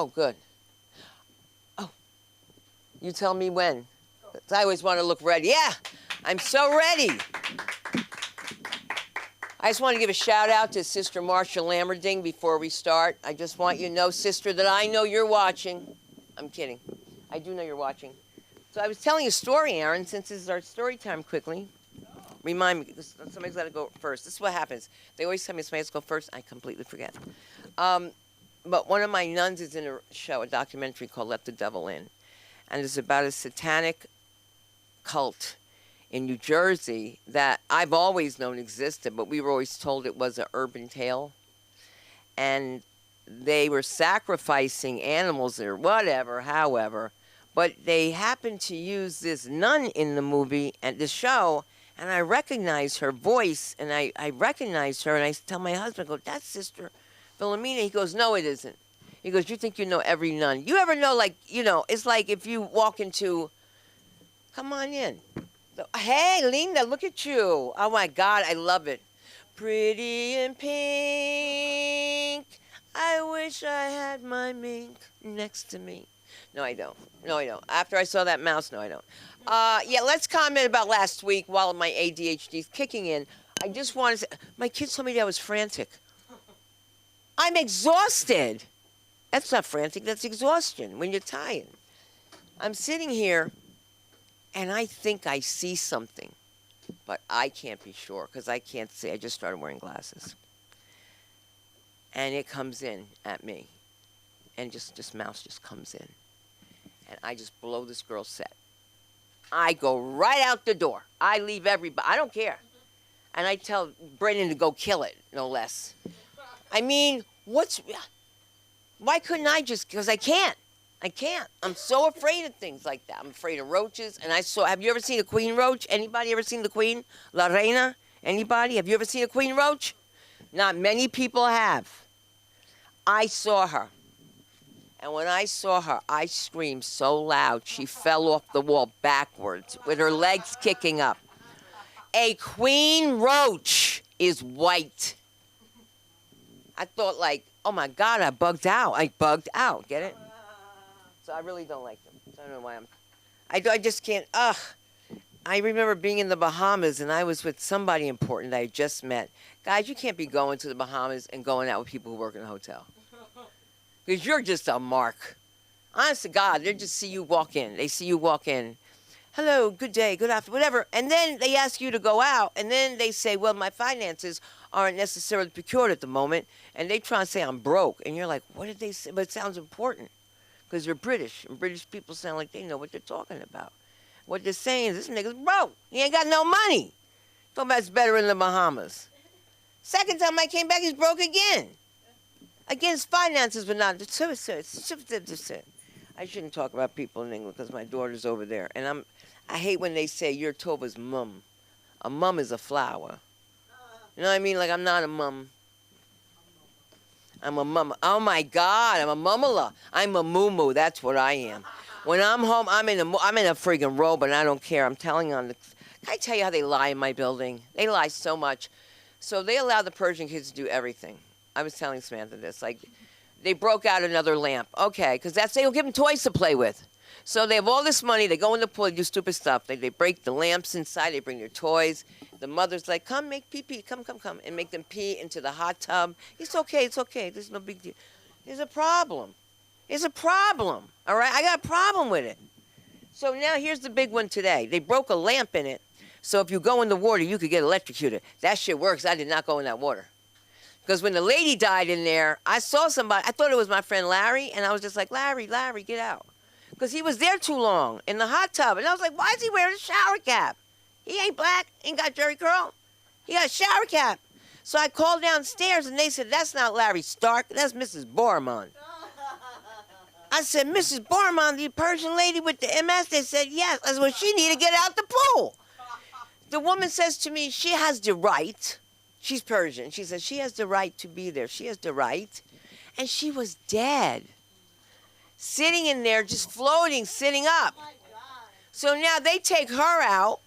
Oh, good. Oh, you tell me when. 'Cause I always want to look ready. Yeah, I'm so ready. I just want to give a shout out to Sister Marcia Lammerding before we start. I just want you to know, sister, that I know you're watching. I'm kidding. I do know you're watching. So I was telling a story, Aaron, since this is our story time quickly. Remind me, somebody's got to go first. This is what happens. They always tell me somebody has to go first. I completely forget. But one of my nuns is in a show, a documentary called Let the Devil In. And it's about a satanic cult in New Jersey that I've always known existed, but we were always told it was an urban tale. And they were sacrificing animals or whatever, however. But they happened to use this nun in the movie and the show, and I recognized her voice, and I recognized her, and I tell my husband, I go, that's Sister Philomena. He goes, no, it isn't. He goes, you think you know every nun. You ever know, like, you know, it's like if you walk into, come on in. Hey, Linda, look at you. Oh, my God, I love it. Pretty in pink. I wish I had my mink next to me. No, I don't. No, I don't. After I saw that mouse, no, I don't. Yeah, let's comment about last week while my ADHD is kicking in. I just want to say, my kids told me that I was frantic. I'm exhausted. That's not frantic, that's exhaustion when you're tired. I'm sitting here, and I think I see something, but I can't be sure because I can't see. I just started wearing glasses. And it comes in at me, and just mouse just comes in. And I just blow this girl's set. I go right out the door. I leave everybody. I don't care. And I tell Brendan to go kill it, no less. I mean, why couldn't I just, because I can't. I'm so afraid of things like that. I'm afraid of roaches. And have you ever seen a queen roach? Anybody ever seen the queen? La Reina? Anybody? Have you ever seen a queen roach? Not many people have. I saw her. And when I saw her, I screamed so loud, she fell off the wall backwards with her legs kicking up. A queen roach is white. I thought like, oh my God, I bugged out. Get it? So I really don't like them. So I don't know why I just can't, I remember being in the Bahamas and I was with somebody important that I just met. Guys, you can't be going to the Bahamas and going out with people who work in a hotel. Because you're just a mark. Honest to God, they just see you walk in. They see you walk in. Hello, good day, good afternoon, whatever. And then they ask you to go out, and then they say, well, my finances aren't necessarily procured at the moment, and they try and say I'm broke. And you're like, what did they say? But it sounds important because they're British, and British people sound like they know what they're talking about. What they're saying is, this nigga's broke. He ain't got no money. Talking about it's better in the Bahamas. Second time I came back, he's broke again. Against finances, but not. I shouldn't talk about people in England because my daughter's over there. And I hate when they say you're Tova's mum. A mum is a flower. You know what I mean? Like, I'm not a mum. I'm a mama. Oh, my God. I'm a mumala. I'm a moo-moo. That's what I am. When I'm home, I'm in a friggin' robe, and I don't care. I'm telling on the... Can I tell you how they lie in my building? They lie so much. So they allow the Persian kids to do everything. I was telling Samantha this. Like, they broke out another lamp. Okay, because they don't give them toys to play with. So they have all this money. They go in the pool, they do stupid stuff. They break the lamps inside. They bring their toys. The mother's like, come, make pee-pee. Come. And make them pee into the hot tub. It's okay. There's no big deal. There's a problem. All right? I got a problem with it. So now here's the big one today. They broke a lamp in it. So if you go in the water, you could get electrocuted. That shit works. I did not go in that water. Because when the lady died in there, I saw somebody. I thought it was my friend Larry, and I was just like, Larry, get out. Because he was there too long in the hot tub. And I was like, why is he wearing a shower cap? He ain't black, ain't got Jerry curl. He got a shower cap. So I called downstairs, and they said, that's not Larry Stark. That's Mrs. Borman. I said, Mrs. Borman, the Persian lady with the MS? They said, yes. I said, well, she need to get out the pool. The woman says to me, she has the right. She's Persian. She says, she has the right to be there. She has the right. And she was dead. Sitting in there, just floating, sitting up. So now they take her out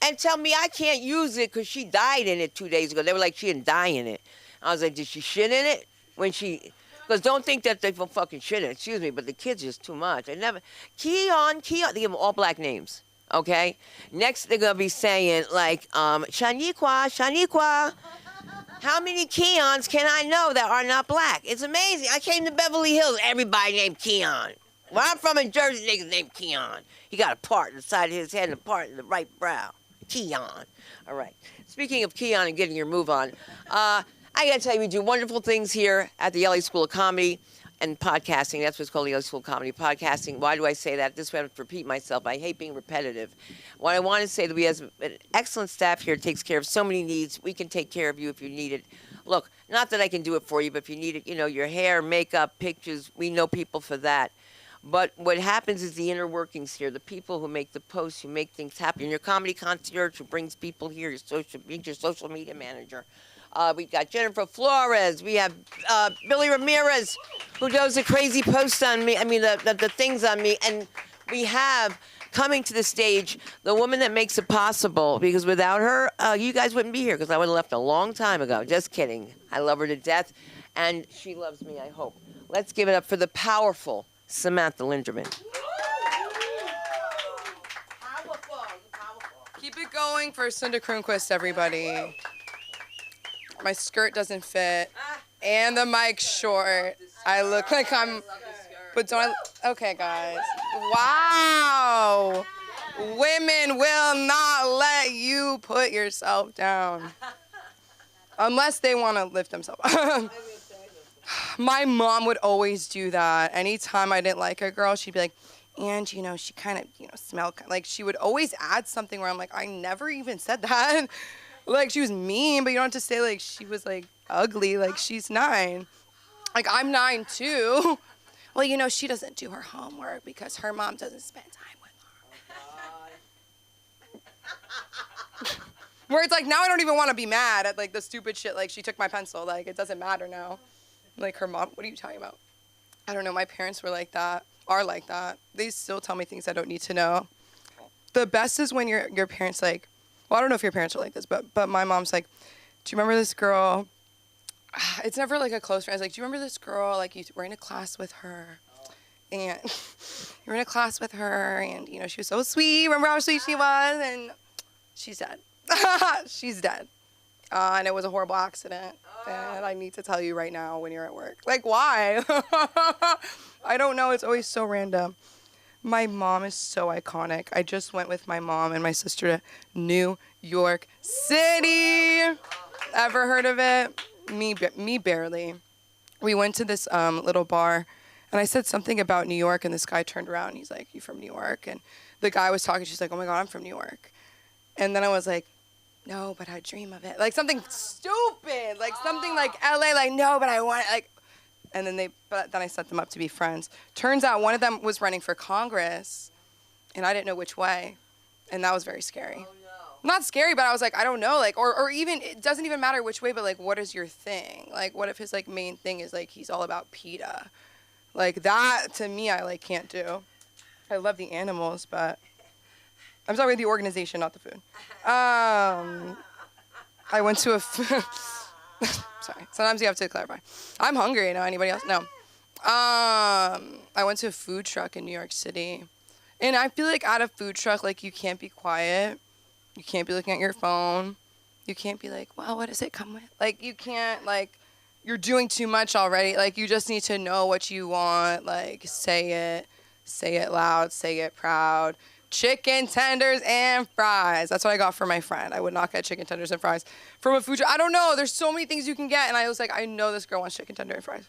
and tell me I can't use it because she died in it 2 days ago. They were like, she didn't die in it. I was like, did she shit in it? Because Because don't think that they fucking shit. Excuse me, but the kids are just too much. I never. Keon. They give them all black names. Okay. Next, they're gonna be saying like, Shaniqua. How many Keons can I know that are not black? It's amazing. I came to Beverly Hills. Everybody named Keon. Where I'm from in Jersey, niggas named Keon. He got a part in the side of his head and a part in the right brow. Keon. All right. Speaking of Keon and getting your move on, I got to tell you, we do wonderful things here at the LA School of Comedy and Podcasting. That's what's called the LA School of Comedy Podcasting. Why do I say that? This way I have to repeat myself. I hate being repetitive. What I want to say that we have an excellent staff here that takes care of so many needs. We can take care of you if you need it. Look, not that I can do it for you, but if you need it, your hair, makeup, pictures, we know people for that. But what happens is the inner workings here, the people who make the posts, who make things happen. Your comedy concierge who brings people here, your social media manager. We've got Jennifer Flores. We have Billy Ramirez, who does the crazy posts on me. I mean, the things on me. And we have coming to the stage the woman that makes it possible. Because without her, you guys wouldn't be here. Because I would have left a long time ago. Just kidding. I love her to death, and she loves me. I hope. Let's give it up for the powerful Samantha Linderman. Keep it going for Cinda Kronquist, everybody. My skirt doesn't fit, and the mic's short. I look like I'm, but don't I? Okay, guys. Wow. Women will not let you put yourself down. Unless they want to lift themselves up. My mom would always do that. Anytime I didn't like a girl, she'd be like, and, she kind of, smelled, like, she would always add something where I'm like, I never even said that. Like, she was mean, but you don't have to say, like, she was, like, ugly. Like, she's 9. Like, I'm 9, too. Well, she doesn't do her homework because her mom doesn't spend time with her. Where it's like, now I don't even want to be mad at, like, the stupid shit. Like, she took my pencil. Like, it doesn't matter now. Like, her mom, what are you talking about? I don't know. My parents were like that, are like that. They still tell me things I don't need to know. The best is when your parents, like, well, I don't know if your parents are like this, but my mom's like, do you remember this girl? It's never, like, a close friend. It's like, do you remember this girl? Like, you were in a class with her. And you were in a class with her, and, she was so sweet. Remember how sweet she was? And she's dead. She's dead. And it was a horrible accident. And I need to tell you right now when you're at work. Like, why? I don't know. It's always so random. My mom is so iconic. I just went with my mom and my sister to New York City. Ever heard of it? Me barely. We went to this little bar, and I said something about New York, and this guy turned around. And he's like, you from New York? And the guy was talking. She's like, oh, my God, I'm from New York. And then I was like, no, but I dream of it. Like something stupid, like something like LA, like, no, but I want it, like, and then I set them up to be friends. Turns out one of them was running for Congress, and I didn't know which way, and that was very scary. Oh, no. Not scary, but I was like, I don't know, like, or even, it doesn't even matter which way, but like, what is your thing? Like, what if his like main thing is like, he's all about PETA? Like that, to me, I like can't do. I love the animals, but I'm sorry, the organization, not the food. I went to a, sorry, sometimes you have to clarify. I'm hungry now, anybody else? No. I went to a food truck in New York City. And I feel like at a food truck, like, you can't be quiet. You can't be looking at your phone. You can't be like, well, what does it come with? Like, you can't, like, you're doing too much already. Like, you just need to know what you want. Like, say it loud, say it proud. Chicken tenders and fries. That's what I got for my friend. I would not get chicken tenders and fries from a food truck. I don't know. There's so many things you can get. And I was like, I know this girl wants chicken tender and fries.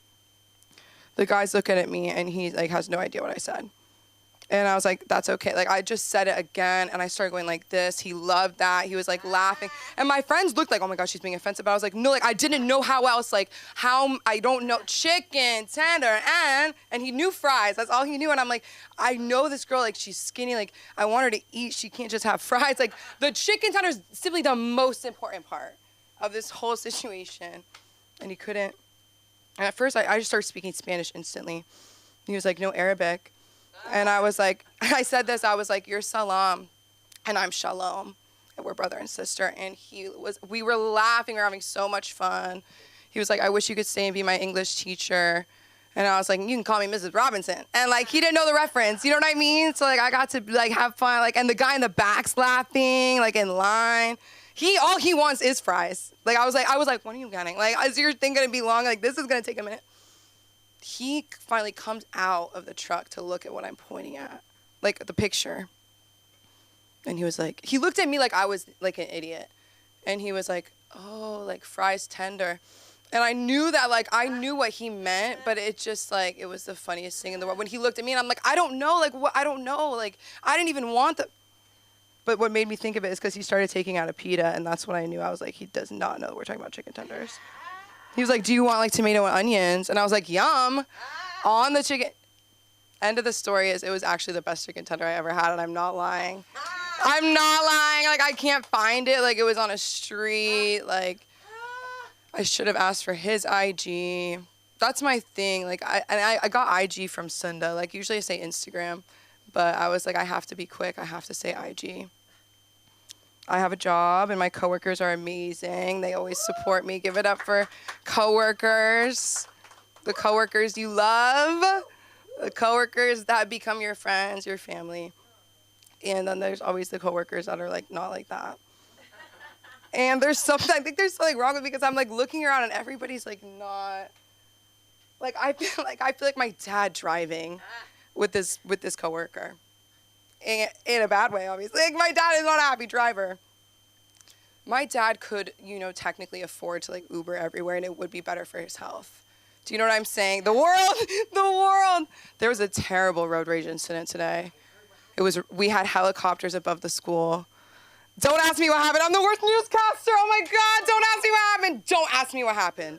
The guy's looking at me, and he, like, has no idea what I said. And I was like, that's okay. Like, I just said it again, and I started going like this. He loved that. He was, like, laughing. And my friends looked like, oh, my gosh, she's being offensive. But I was like, no, like, I didn't know how else. Like, I don't know. Chicken, tender, and he knew fries. That's all he knew. And I'm like, I know this girl. Like, she's skinny. Like, I want her to eat. She can't just have fries. Like, the chicken tender is simply the most important part of this whole situation. And he couldn't. And at first, I just started speaking Spanish instantly. He was like, no Arabic. And I was like, I said this, I was like, you're Salam, and I'm Shalom, and we're brother and sister. And we were laughing, we were having so much fun. He was like, I wish you could stay and be my English teacher. And I was like, you can call me Mrs. Robinson. And like, he didn't know the reference. You know what I mean? So like, I got to like have fun. Like, and the guy in the back's laughing, like in line. All he wants is fries. Like, I was like, when are you getting? Like, is your thing gonna be long? Like, this is gonna take a minute. He finally comes out of the truck to look at what I'm pointing at, like the picture. And he was like, he looked at me like I was like an idiot. And he was like, oh, like fries tender. And I knew that, like, I knew what he meant, but it just, like, it was the funniest thing in the world. When he looked at me and I'm like, I don't know, like, what, I don't know, like, I didn't even want the, but what made me think of it is because he started taking out a pita, and that's when I knew. I was like, he does not know that we're talking about chicken tenders. He was like, do you want, like, tomato and onions? And I was like, yum, on the chicken. End of the story is it was actually the best chicken tender I ever had, and I'm not lying. I'm not lying, like, I can't find it, like, it was on a street, like, I should have asked for his IG. That's my thing. Like, I got IG from Sunda. Like, usually I say Instagram, but I was like, I have to be quick. I have to say IG. I have a job, and my coworkers are amazing. They always support me. Give it up for coworkers. The coworkers you love. The coworkers that become your friends, your family. And then there's always the coworkers that are, like, not like that. And there's something, I think there's something wrong with me because I'm like looking around and everybody's like not, like I feel like my dad driving with this coworker. And in a bad way, obviously. Like, my dad is not a happy driver. My dad could, technically afford to like Uber everywhere, and it would be better for his health. Do you know what I'm saying? The world. There was a terrible road rage incident today. We had helicopters above the school. Don't ask me what happened. I'm the worst newscaster. Oh my God, don't ask me what happened. Don't ask me what happened.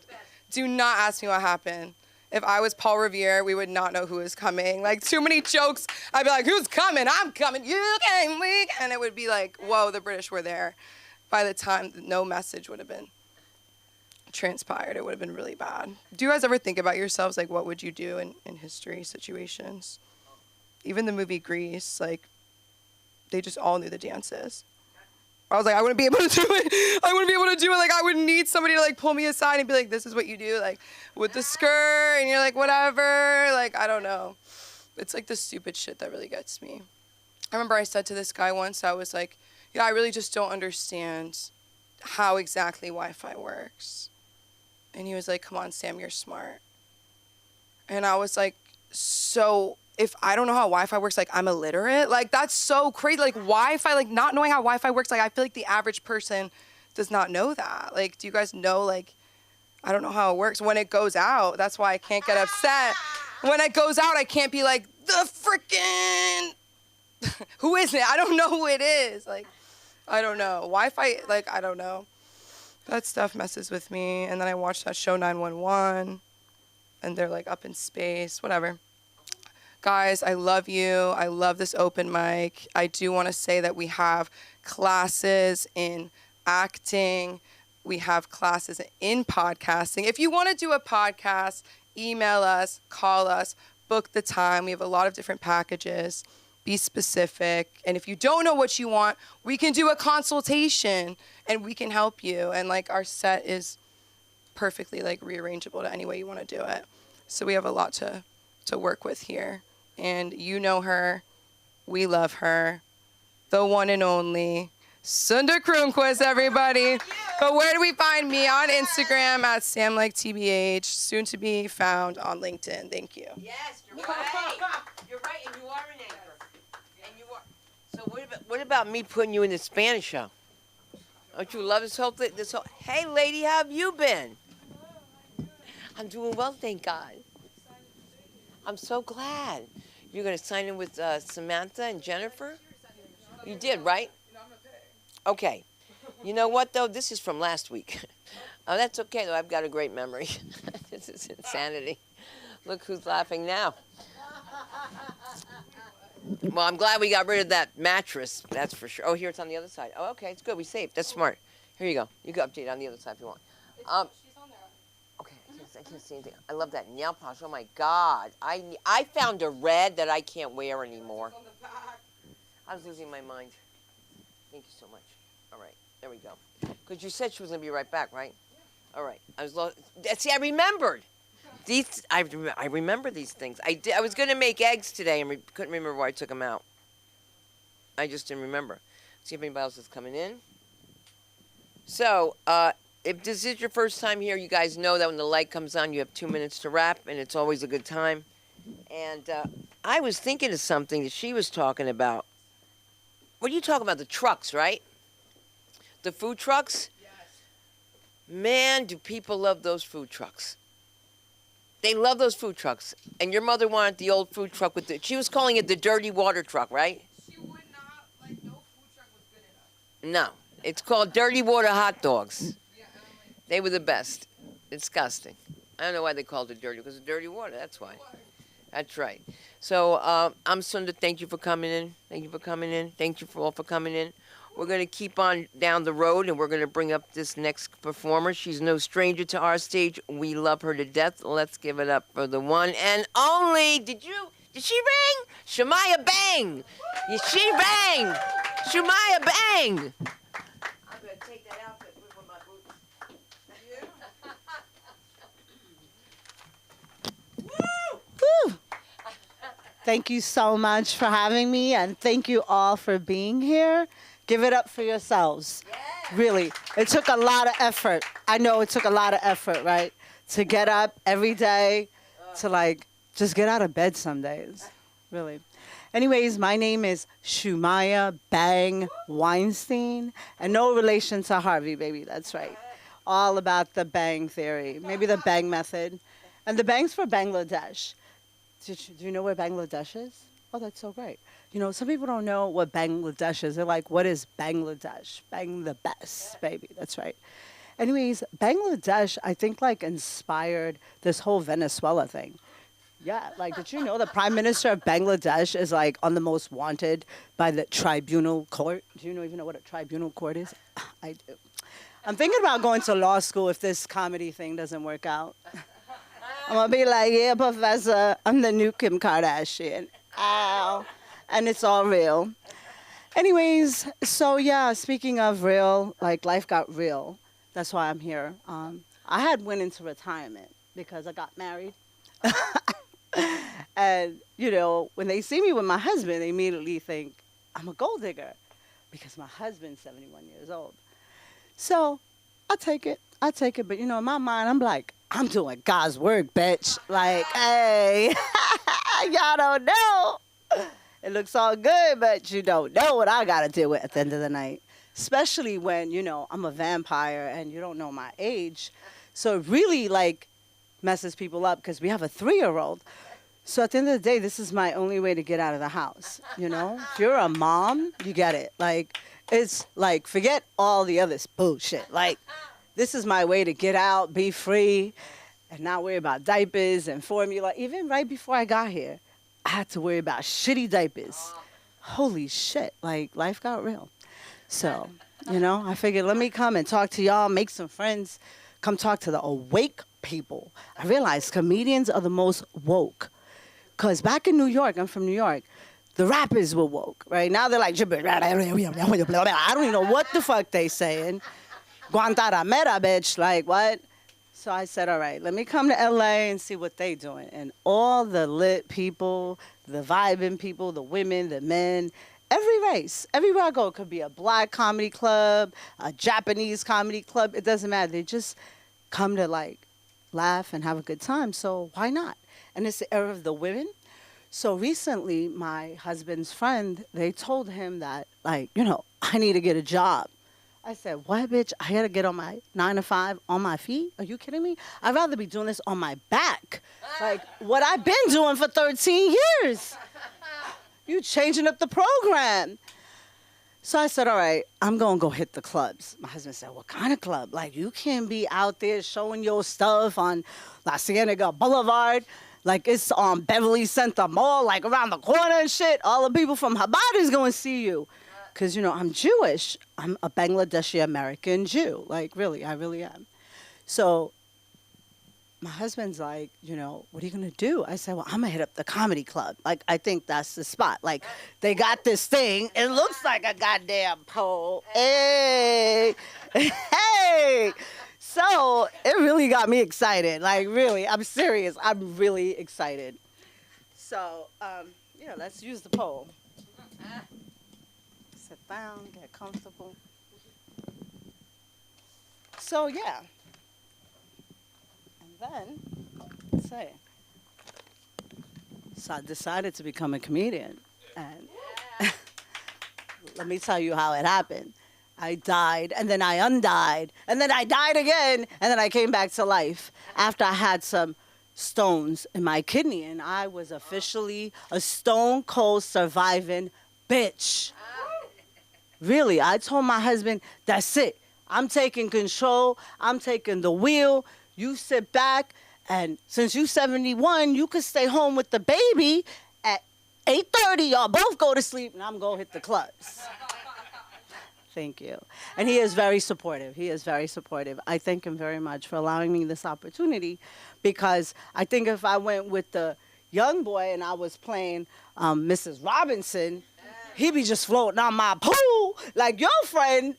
Do not ask me what happened. If I was Paul Revere, we would not know who was coming. Like, too many jokes. I'd be like, who's coming? I'm coming. You came, we. And it would be like, whoa, the British were there. By the time, no message would have been transpired. It would have been really bad. Do you guys ever think about yourselves, like, what would you do in history situations? Even the movie Grease, like, they just all knew the dances. I was like, I wouldn't be able to do it. Like, I would need somebody to, like, pull me aside and be like, this is what you do, like, with the skirt, and you're like, whatever. Like, I don't know. It's, like, the stupid shit that really gets me. I remember I said to this guy once, I was like, yeah, I really just don't understand how exactly Wi-Fi works. And he was like, come on, Sam, you're smart. And I was like, so if I don't know how Wi-Fi works, like, I'm illiterate? Like, that's so crazy. Like, Wi-Fi, like, not knowing how Wi-Fi works, like, I feel like the average person does not know that. Like, do you guys know, like, I don't know how it works. When it goes out, that's why I can't get upset. When it goes out, I can't be like, the frickin', who is it? I don't know who it is. Like, I don't know. Wi-Fi, like, I don't know. That stuff messes with me. And then I watched that show 911, and they're, like, up in space, whatever. Guys, I love you. I love this open mic. I do want to say that we have classes in acting. We have classes in podcasting. If you want to do a podcast, email us, call us, book the time. We have a lot of different packages. Be specific. And if you don't know what you want, we can do a consultation and we can help you. And like, our set is perfectly like rearrangeable to any way you want to do it. So we have a lot to work with here. And you know her. We love her. The one and only Sunda Kroonquist, everybody. But where do we find me? On Instagram at SamLikeTBH, soon to be found on LinkedIn. Thank you. Yes, you're right. You're right, and you are an anchor. And you are. So what about me putting you in the Spanish show? Don't you love this whole thing? Hey, lady, how have you been? I'm doing well, thank God. I'm so glad. You're going to sign in with Samantha and Jennifer? You did, right? Okay. You know what, though? This is from last week. Oh, that's okay, though. I've got a great memory. This is insanity. Look who's laughing now. Well, I'm glad we got rid of that mattress. That's for sure. Oh, here it's on the other side. Oh, okay. It's good. We saved. That's smart. Here you go. You can update on the other side if you want. Okay, I can't see anything. I love that nail polish. Oh my God. I found a red that I can't wear anymore. I was losing my mind. Thank you so much. All right, there we go. Because you said she was gonna be right back, right? Yeah. All right. I was lost. See, I remembered. I remember these things. I was gonna make eggs today and couldn't remember why I took them out. I just didn't remember. See if anybody else is coming in. So, if this is your first time here, you guys know that when the light comes on, you have 2 minutes to rap, and it's always a good time. And I was thinking of something that she was talking about. What are you talking about? The trucks, right? The food trucks? Yes. Man, do people love those food trucks. They love those food trucks. And your mother wanted the old food truck with she was calling it the dirty water truck, right? She would not, like, no food truck was good enough. No. It's called dirty water hot dogs. Yeah, and I'm like, They were the best. Disgusting. I don't know why they called it dirty, because of dirty water, that's why. That's right. So, I'm Sunda. Thank you for coming in. Thank you for coming in. Thank you all for coming in. We're going to keep on down the road, and we're going to bring up this next performer. She's no stranger to our stage. We love her to death. Let's give it up for the one and only. Did she ring? Shamaya Bang. She rang. Shamaya Bang. I'm going to take that outfit with my boots. Woo! Thank you so much for having me, and thank you all for being here. Give it up for yourselves. Really. It took a lot of effort. I know it took a lot of effort, right? To get up every day, to like just get out of bed some days. Really. Anyways, my name is Shumaya Bang Weinstein, and no relation to Harvey, baby. That's right. All about the Bang theory, maybe the Bang method. And the Bang's for Bangladesh. Do you know where Bangladesh is? Oh, that's so great. You know, some people don't know what Bangladesh is. They're like, what is Bangladesh? Bang the best, baby. That's right. Anyways, Bangladesh, I think, like, inspired this whole Venezuela thing. Yeah, like, did you know the prime minister of Bangladesh is, like, on the most wanted by the tribunal court? Do you even know what a tribunal court is? I do. I'm thinking about going to law school if this comedy thing doesn't work out. I'm going to be like, yeah, professor, I'm the new Kim Kardashian. Ow. And it's all real. Anyways, so yeah, speaking of real, like, life got real. That's why I'm here. I had went into retirement because I got married. And, you know, when they see me with my husband, they immediately think I'm a gold digger because my husband's 71 years old. So I take it. But, you know, in my mind, I'm like, I'm doing God's work, bitch. Like, hey, y'all don't know. It looks all good, but you don't know what I got to deal with at the end of the night. Especially when, you know, I'm a vampire and you don't know my age. So it really, like, messes people up because we have a 3-year-old. So at the end of the day, this is my only way to get out of the house, you know? If you're a mom, you get it. Like, it's like, forget all the other bullshit. Like, this is my way to get out, be free, and not worry about diapers and formula. Even right before I got here, I had to worry about shitty diapers. Holy shit, like, life got real. So, you know, I figured let me come and talk to y'all, make some friends, come talk to the awake people. I realized comedians are the most woke. Because back in New York, I'm from New York, the rappers were woke, right? Now they're like, I don't even know what the fuck they saying. Guantanamera, bitch, like, what? So I said, all right, let me come to LA and see what they doing. And all the lit people, the vibing people, the women, the men, every race, everywhere I go, it could be a black comedy club, a Japanese comedy club, it doesn't matter. They just come to, like, laugh and have a good time, so why not? And it's the era of the women. So recently, my husband's friend, they told him that, like, you know, I need to get a job. I said, what, bitch? I gotta get on my 9 to 5 on my feet? Are you kidding me? I'd rather be doing this on my back. Like, what I've been doing for 13 years. You changing up the program. So I said, all right, I'm going to go hit the clubs. My husband said, what kind of club? Like, you can't be out there showing your stuff on La Cienega Boulevard. Like, it's on Beverly Center Mall, like, around the corner and shit. All the people from Chabad is going to see you. Because, you know, I'm Jewish. I'm a Bangladeshi American Jew. Like, really, I really am. So my husband's like, you know, what are you going to do? I said, well, I'm going to hit up the comedy club. Like, I think that's the spot. Like, they got this thing. It looks like a goddamn pole. Hey. Hey. So it really got me excited. Like, really, I'm serious. I'm really excited. So, yeah, let's use the pole. Sit down, get comfortable. So, yeah. And then, let's see. So I decided to become a comedian. And let me tell you how it happened. I died, and then I undied, and then I died again, and then I came back to life after I had some stones in my kidney, and I was officially a stone cold surviving bitch. Really, I told my husband, that's it. I'm taking control. I'm taking the wheel. You sit back, and since you 71, you could stay home with the baby. At 8:30, y'all both go to sleep, and I'm going to hit the clubs. Thank you. And he is very supportive. He is very supportive. I thank him very much for allowing me this opportunity, because I think if I went with the young boy and I was playing Mrs. Robinson, he'd be just floating on my pool like your friend,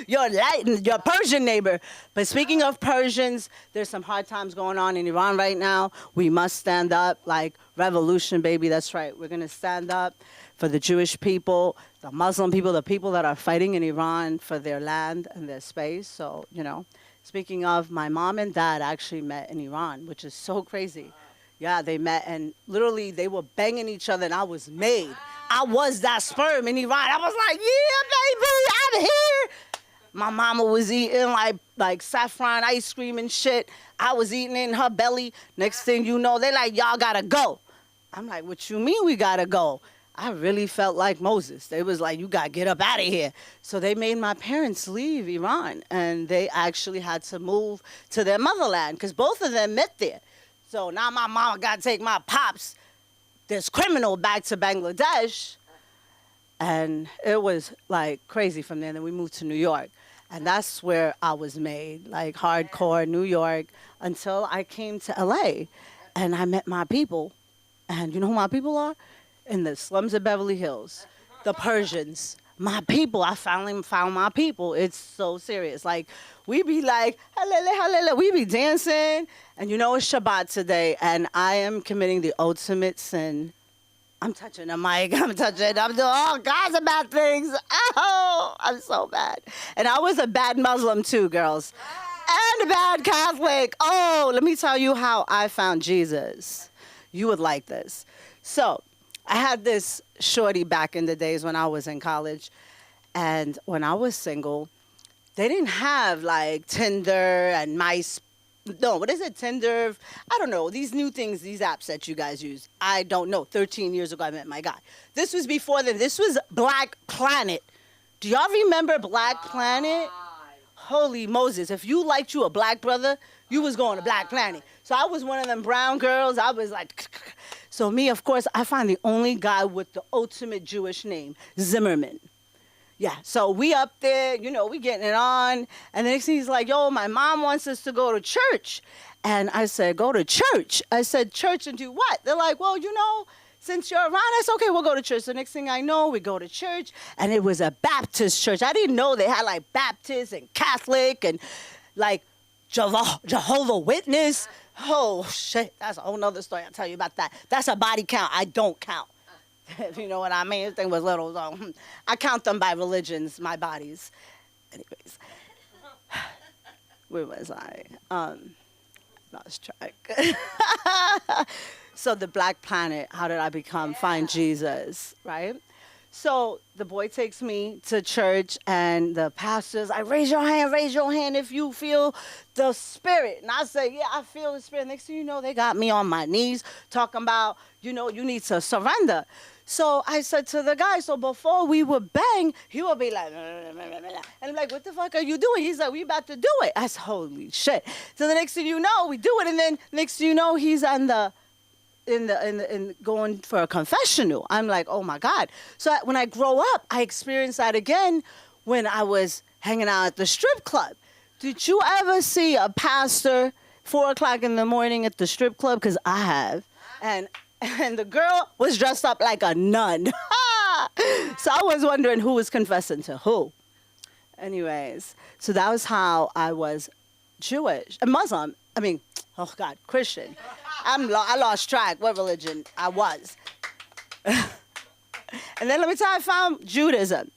your Persian neighbor. But speaking of Persians, there's some hard times going on in Iran right now. We must stand up, like revolution, baby. That's right. We're going to stand up for the Jewish people, the Muslim people, the people that are fighting in Iran for their land and their space. So, you know, speaking of, my mom and dad actually met in Iran, which is so crazy. Yeah, they met, and literally they were banging each other, and I was made. I was that sperm in Iran. I was like, yeah, baby, I'm here. My mama was eating like saffron ice cream and shit. I was eating it in her belly. Next thing you know, they like, y'all gotta go. I'm like, what you mean we gotta go? I really felt like Moses. They was like, you got to get up out of here. So they made my parents leave Iran, and they actually had to move to their motherland because both of them met there. So now my mama got to take my pops, this criminal, back to Bangladesh. And it was like crazy from there. And then we moved to New York. And that's where I was made, like hardcore New York, until I came to LA and I met my people. And you know who my people are? In the slums of Beverly Hills, the Persians, my people. I finally found my people. It's so serious. Like, we be like, halele, halele. We be dancing. And you know, it's Shabbat today, and I am committing the ultimate sin. I'm touching the mic. I'm doing all kinds of bad things. Oh, I'm so bad. And I was a bad Muslim too, girls. And a bad Catholic. Oh, let me tell you how I found Jesus. You would like this. So, I had this shorty back in the days when I was in college, and when I was single, they didn't have like Tinder and what is it, Tinder? I don't know, these new things, these apps that you guys use. I don't know, 13 years ago I met my guy. This was before then, this was Black Planet. Do y'all remember Black Planet? Holy Moses, if you liked you a black brother, you was going to Black Planet. So I was one of them brown girls, I was like... So me, of course, I find the only guy with the ultimate Jewish name, Zimmerman. Yeah, so we up there, you know, we getting it on. And the next thing he's like, yo, my mom wants us to go to church. And I said, go to church? I said, church and do what? They're like, well, you know, since you're around us, okay, we'll go to church. The next thing I know, we go to church. And it was a Baptist church. I didn't know they had like Baptist and Catholic and like Jehovah Witness. Oh, shit, that's a whole nother story. I'll tell you about that. That's a body count. I don't count. If you know what I mean. This thing was little. So I count them by religions, my bodies. Anyways. Where was I? Lost track. So the Black Planet, how did I find Jesus, right? So the boy takes me to church, and the pastor's like, raise your hand if you feel the spirit. And I say, yeah, I feel the spirit. Next thing you know, they got me on my knees talking about, you know, you need to surrender. So I said to the guy, so before we would bang, he would be like, and I'm like, what the fuck are you doing? He's like, we about to do it. I said, holy shit. So the next thing you know, we do it, and then next thing you know, he's on in going for a confessional. I'm like, oh my God. So when I grow up, I experienced that again when I was hanging out at the strip club. Did you ever see a pastor 4 o'clock in the morning at the strip club? Because I have. And the girl was dressed up like a nun. So I was wondering who was confessing to who. Anyways, so that was how I was Jewish, Muslim. I mean, oh God, Christian. I lost track what religion I was. And then let me tell you, I found Judaism.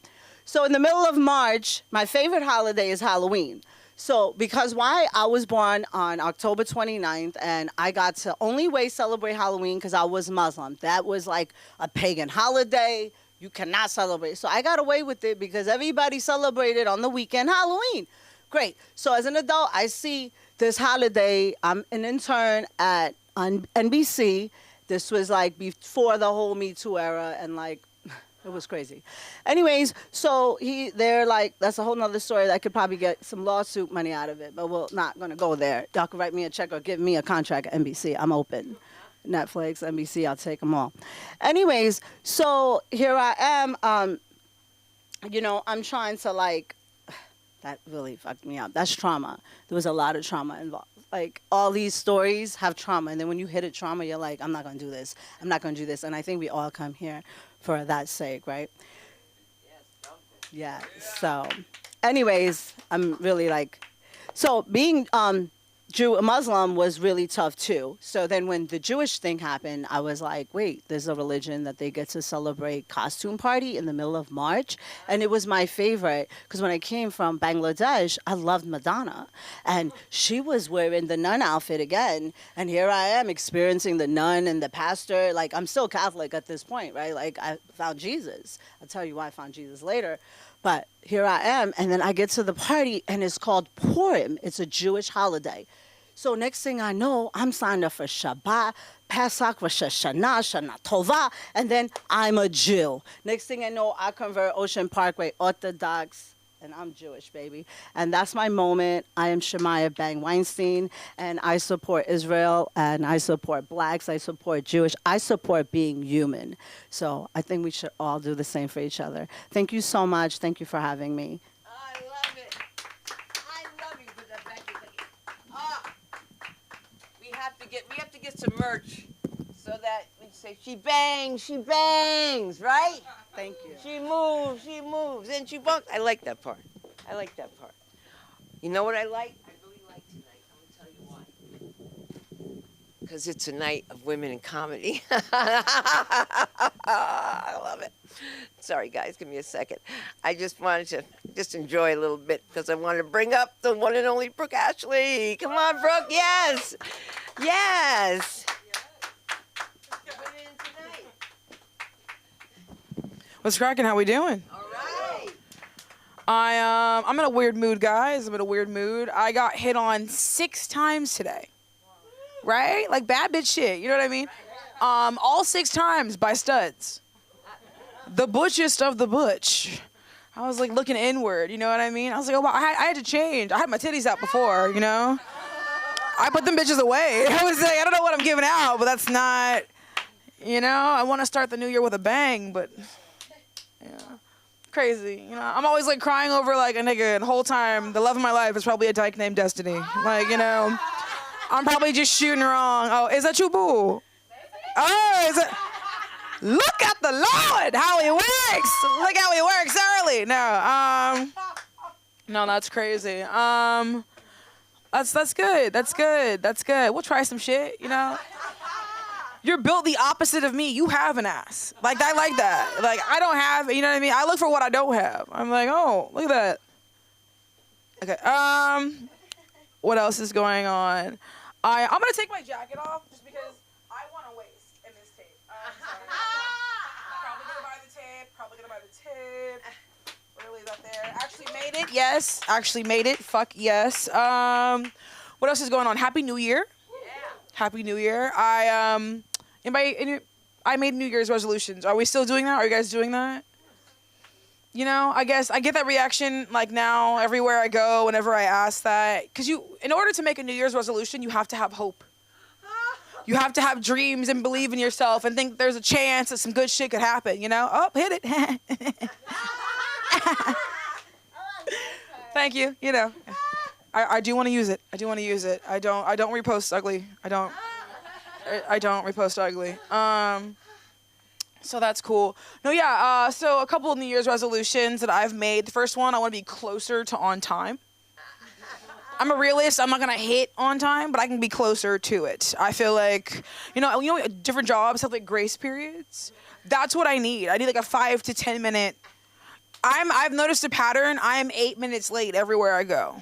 So in the middle of March, my favorite holiday is Halloween. So because why? I was born on October 29th, and I got to only way celebrate Halloween because I was Muslim. That was like a pagan holiday. You cannot celebrate. So I got away with it because everybody celebrated on the weekend Halloween. Great. So as an adult, I see this holiday. I'm an intern on NBC. This was like before the whole Me Too era, and like, it was crazy. Anyways, so they're like, that's a whole nother story that I could probably get some lawsuit money out of it, but we're not gonna go there. Y'all can write me a check or give me a contract at NBC. I'm open. Netflix, NBC, I'll take them all. Anyways, so here I am, I'm trying to like, that really fucked me up. That's trauma. There was a lot of trauma involved. Like, all these stories have trauma, and then when you hit a trauma, you're like, I'm not gonna do this. I'm not gonna do this. And I think we all come here for that sake, right? Yeah. So, anyways, I'm really like, so being Muslim was really tough too. So then when the Jewish thing happened, I was like, wait, there's a religion that they get to celebrate costume party in the middle of March. And it was my favorite because when I came from Bangladesh, I loved Madonna. And she was wearing the nun outfit again. And here I am experiencing the nun and the pastor. Like, I'm still Catholic at this point, right? Like, I found Jesus. I'll tell you why I found Jesus later. But here I am. And then I get to the party and it's called Purim. It's a Jewish holiday. So next thing I know, I'm signed up for Shabbat, Pesach, Rosh Hashanah, Shana Tova, and then I'm a Jew. Next thing I know, I convert Ocean Parkway Orthodox, and I'm Jewish, baby. And that's my moment. I am Shemaya Bang Weinstein, and I support Israel, and I support blacks, I support Jewish, I support being human. So I think we should all do the same for each other. Thank you so much. Thank you for having me. I love it. I love you for that, Becky. We have to get some merch so that we say she bangs, right? Thank you. She moves, and she bunks. I like that part. You know what I like? I really like tonight. I'm gonna tell you why. Because it's a night of women in comedy. I love it. Sorry, guys, give me a second. I just wanted to enjoy a little bit because I wanted to bring up the one and only Brooke Ashley. Come on, Brooke. Yes. What's cracking? How we doing? All right. I'm in a weird mood, guys. I got hit on 6 times today. Right? Like bad bitch shit. You know what I mean? All 6 times by studs. The butchest of the butch. I was like looking inward. You know what I mean? I was like, oh, wow, I had to change. I had my titties out before. You know? I put them bitches away. I was like, I don't know what I'm giving out, but that's not. You know? I want to start the new year with a bang, but. Yeah. Crazy, you know. I'm always like crying over like a nigga, and the whole time the love of my life is probably a dyke named Destiny. Like, you know, I'm probably just shooting wrong. Oh, is that you, boo? Oh, is it? Look at the Lord, how he works. Look how he works early. No, that's crazy. That's good. We'll try some shit, you know. You're built the opposite of me. You have an ass. Like, I like that. Like, I don't have, you know what I mean? I look for what I don't have. I'm like, oh, look at that. Okay, what else is going on? I'm gonna take my jacket off just because I want a waist in this tape. Probably gonna buy the tape. We're gonna leave that there. Actually made it, yes. Fuck yes. What else is going on? Happy New Year. Yeah. Happy New Year. I made New Year's resolutions. Are we still doing that? Are you guys doing that? You know, I guess I get that reaction like now everywhere I go, whenever I ask that. Because in order to make a New Year's resolution, you have to have hope. You have to have dreams and believe in yourself and think there's a chance that some good shit could happen, you know? Oh, hit it. Thank you, you know. I do want to use it. I don't repost ugly. I don't repost ugly. So that's cool. No, yeah, so a couple of New Year's resolutions that I've made. The first one, I want to be closer to on time. I'm a realist. I'm not gonna hit on time, but I can be closer to it. I feel like, different jobs have like grace periods. That's what I need. I need like a 5 to 10 minute. I've noticed a pattern. I am 8 minutes late everywhere I go.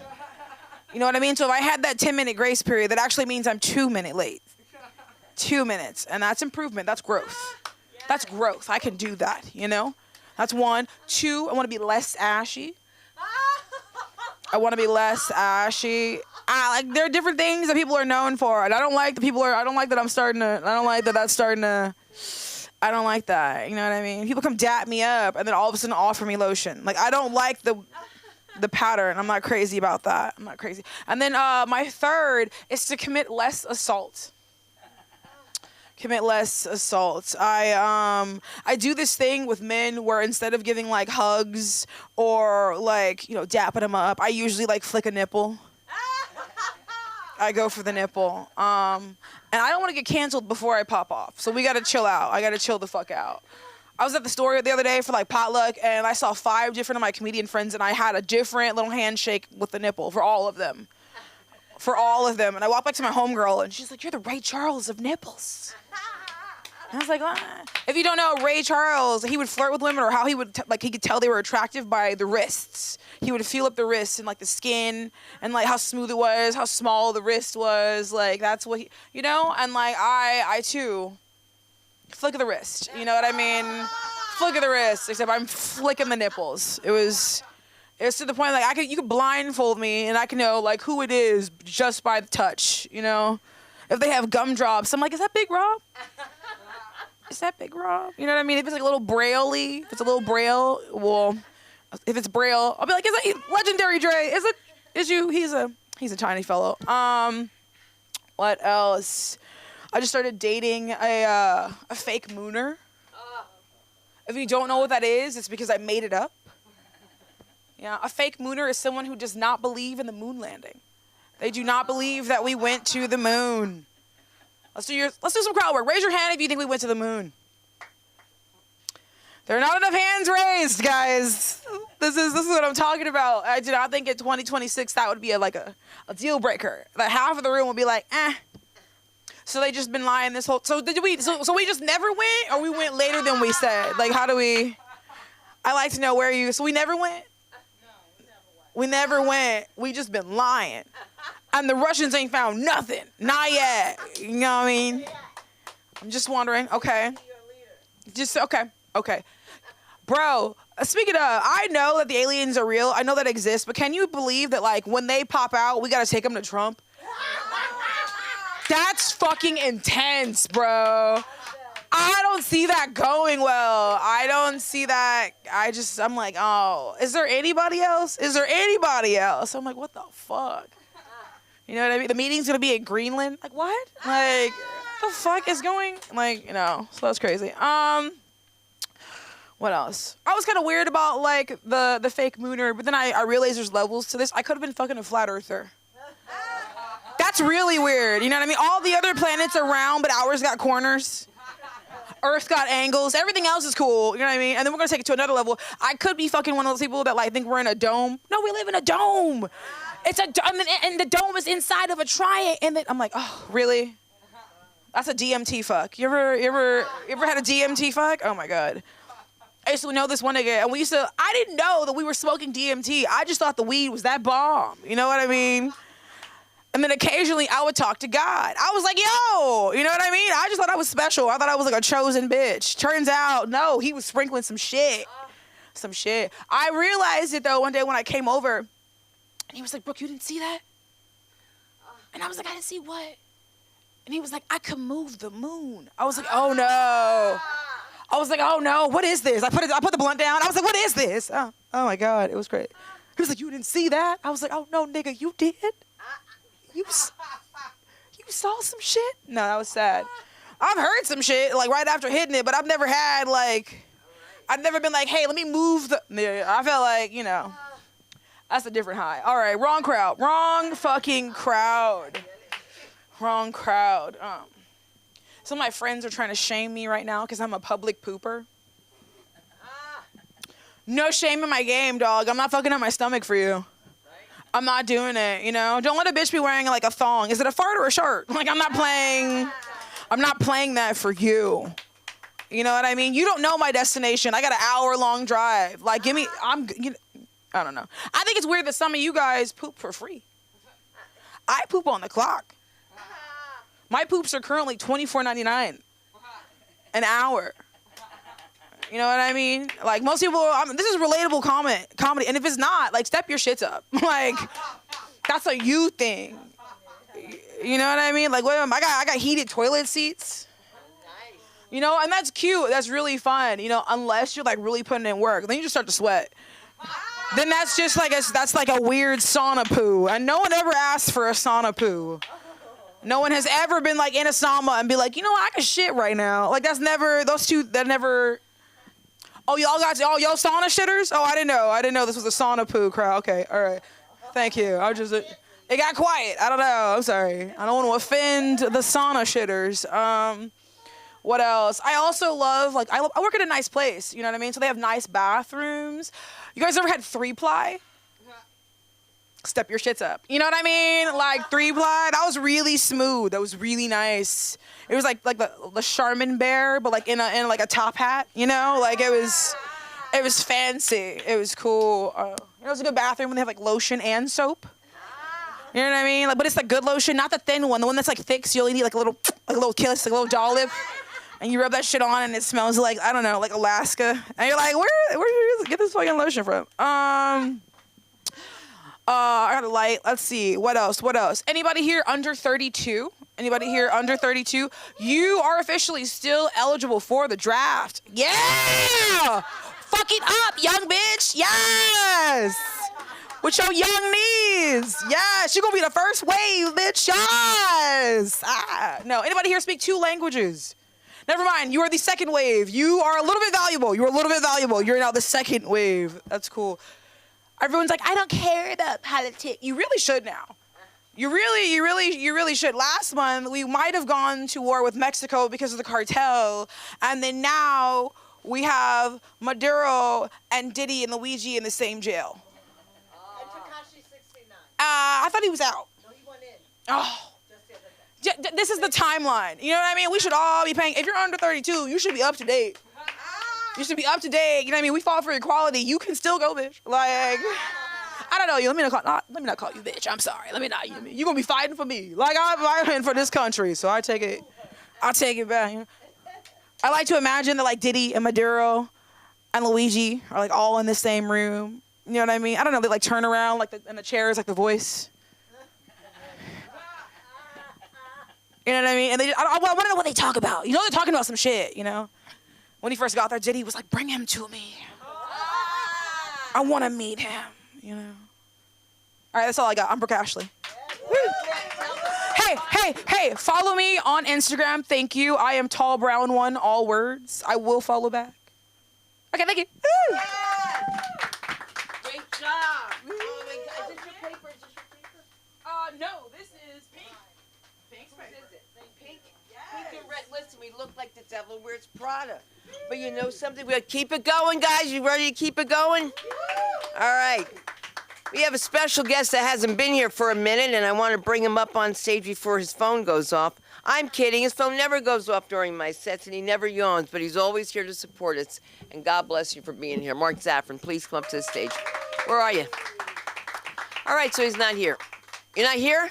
You know what I mean? So if I had that 10-minute grace period, that actually means I'm 2 minutes late. 2 minutes, and that's improvement. That's growth. That's growth. I can do that. That's 1. 2. I want to be less ashy. I want to be less ashy. There are different things that people are known for, and I don't like that I'm starting to. I don't like that that's starting to. I don't like that. You know what I mean? People come dap me up, and then all of a sudden offer me lotion. Like I don't like the pattern. I'm not crazy about that. I'm not crazy. And then my third is to commit less assault. Commit less assaults. I do this thing with men where instead of giving like hugs or like, dapping them up, I usually like flick a nipple. I go for the nipple. And I don't want to get canceled before I pop off. So we got to chill out. I got to chill the fuck out. I was at the store the other day for like potluck and I saw 5 different of my comedian friends and I had a different little handshake with the nipple for all of them. For all of them. And I walked back to my homegirl and she's like, "You're the Ray Charles of nipples." And I was like, If you don't know Ray Charles, he would flirt with women or how he would, he could tell they were attractive by the wrists. He would feel up the wrists and like the skin and like how smooth it was, how small the wrist was. Like that's what and like I too, flick of the wrist. You know what I mean? Flick of the wrist, except I'm flicking the nipples. It was to the point like you could blindfold me and I can know like who it is just by the touch, If they have gumdrops, I'm like, "Is that Big Rob? Is that Big Rob?" You know what I mean? If it's like a little braille-y, if it's a little braille, well, if it's braille, I'll be like, "Is that Legendary Dre? Is you? He's a tiny fellow." What else? I just started dating a fake mooner. If you don't know what that is, it's because I made it up. Yeah, a fake mooner is someone who does not believe in the moon landing. They do not believe that we went to the moon. Let's do some crowd work. Raise your hand if you think we went to the moon. There are not enough hands raised, guys. This is what I'm talking about. I do not think in 2026 that would be a deal breaker. That half of the room would be like, eh. So they just been lying this whole. So So we just never went, or we went later than we said. Like how do we? I like to know where you. So we never went. We never went. We just been lying. And the Russians ain't found nothing. Not yet. You know what I mean? I'm just wondering. Okay. Just, okay. Okay. Bro, speaking of, I know that the aliens are real. I know that exist. But can you believe that, like, when they pop out, we got to take them to Trump? That's fucking intense, bro. I don't see that going well. I don't see that. I'm like, oh, is there anybody else? Is there anybody else? I'm like, what the fuck? You know what I mean? The meeting's going to be in Greenland. Like, what? Like, the fuck is going? Like, so that's crazy. What else? I was kind of weird about, like, the fake mooner, but then I realized there's levels to this. I could have been fucking a flat earther. That's really weird. You know what I mean? All the other planets are round, but ours got corners. Earth got angles. Everything else is cool. You know what I mean? And then we're going to take it to another level. I could be fucking one of those people that, like, think we're in a dome. No, we live in a dome. It's a dome, and the dome is inside of a triangle. And then I'm like, oh, really? That's a DMT fuck. You ever had a DMT fuck? Oh, my God. I used to know this one nigga, and I didn't know that we were smoking DMT. I just thought the weed was that bomb. You know what I mean? And then occasionally I would talk to God. I was like, yo, you know what I mean? I just thought I was special. I thought I was like a chosen bitch. Turns out, no, he was sprinkling some shit. Some shit. I realized it, though, one day when I came over, and he was like, Brooke, you didn't see that? And I was like, I didn't see what? And he was like, I could move the moon. I was like, oh, no. I was like, oh, no, what is this? I put the blunt down. I was like, what is this? Oh, my God, it was great. He was like, you didn't see that? I was like, oh, no, nigga, you did? You saw some shit? No, that was sad. I've heard some shit, like, right after hitting it, but I've never had, like, I've never been like, hey, let me move the... Yeah, I felt like, that's a different high. All right, wrong crowd. Wrong fucking crowd. Wrong crowd. Some of my friends are trying to shame me right now because I'm a public pooper. No shame in my game, dog. I'm not fucking up my stomach for you. I'm not doing it, you know? Don't let a bitch be wearing like a thong. Is it a fart or a shirt? Like, I'm not playing that for you. You know what I mean? You don't know my destination. I got an hour-long drive. Like, I don't know. I think it's weird that some of you guys poop for free. I poop on the clock. My poops are currently $24.99 an hour. You know what I mean? Like, most people, this is relatable comedy. And if it's not, like, step your shits up. Like, that's a you thing. You know what I mean? Like, I got heated toilet seats. You know, and that's cute. That's really fun. You know, unless you're, like, really putting in work. Then you just start to sweat. Then that's just like that's like a weird sauna poo. And no one ever asked for a sauna poo. No one has ever been, like, in a sauna and be like, you know what, I can shit right now. Like, that never... Oh, y'all sauna shitters? Oh, I didn't know this was a sauna poo crowd. Okay, all right. Thank you. It got quiet. I don't know. I'm sorry. I don't want to offend the sauna shitters. What else? I also love, like, I work at a nice place. You know what I mean? So they have nice bathrooms. You guys ever had 3-ply? Step your shits up. You know what I mean? Like 3-ply. That was really smooth. That was really nice. It was like the Charmin bear, but like in like a top hat. You know, like it was fancy. It was cool. It was a good bathroom when they have like lotion and soap. You know what I mean? Like, but it's the good lotion, not the thin one. The one that's like thick, so you only need like a little kiss, like a little dollop. And you rub that shit on, and it smells like, I don't know, like Alaska. And you're like, where did you get this fucking lotion from? I got a light. Let's see. What else? Anybody here under 32? You are officially still eligible for the draft. Yeah! Fuck it up, young bitch. Yes! With your young knees. Yes! You're gonna be the first wave, bitch. Yes! No. Anybody here speak 2 languages? Never mind. You are the second wave. You are a little bit valuable. You're now the second wave. That's cool. Everyone's like, I don't care about politics. You really should now. You really should. Last month, we might have gone to war with Mexico because of the cartel. And then now we have Maduro and Diddy and Luigi in the same jail. And Tekashi 69. I thought he was out. No, he went in. Oh. This is the timeline. You know what I mean? We should all be paying. If you're under 32, you should be up to date. You should be up to date. You know what I mean? We fought for equality. You can still go, bitch. Like, I don't know you. Let me not call you bitch. I'm sorry. You're gonna be fighting for me. Like, I'm fighting for this country. So I'll take it back. You know? I like to imagine that like Diddy and Maduro and Luigi are like all in the same room. You know what I mean? I don't know. They like turn around like in the chairs, like The Voice. You know what I mean? And I want to know what they talk about. You know, they're talking about some shit, you know? When he first got there, Diddy was like, bring him to me. I want to meet him, you know? All right, that's all I got. I'm Brooke Ashley. Hey, follow me on Instagram. Thank you. I am Tall Brown One, all words. I will follow back. Okay, thank you. Woo! Great job. Oh my God. Is this your paper? No, this is pink. What is it? Pink? Pink and red. Listen, we look like the devil wears Prada. But you know something? We'll keep it going, guys. You ready to keep it going? All right. We have a special guest that hasn't been here for a minute, and I want to bring him up on stage before his phone goes off. I'm kidding. His phone never goes off during my sets, and he never yawns, but he's always here to support us. And God bless you for being here. Mark Zaffron, please come up to the stage. Where are you? All right, so he's not here. You're not here?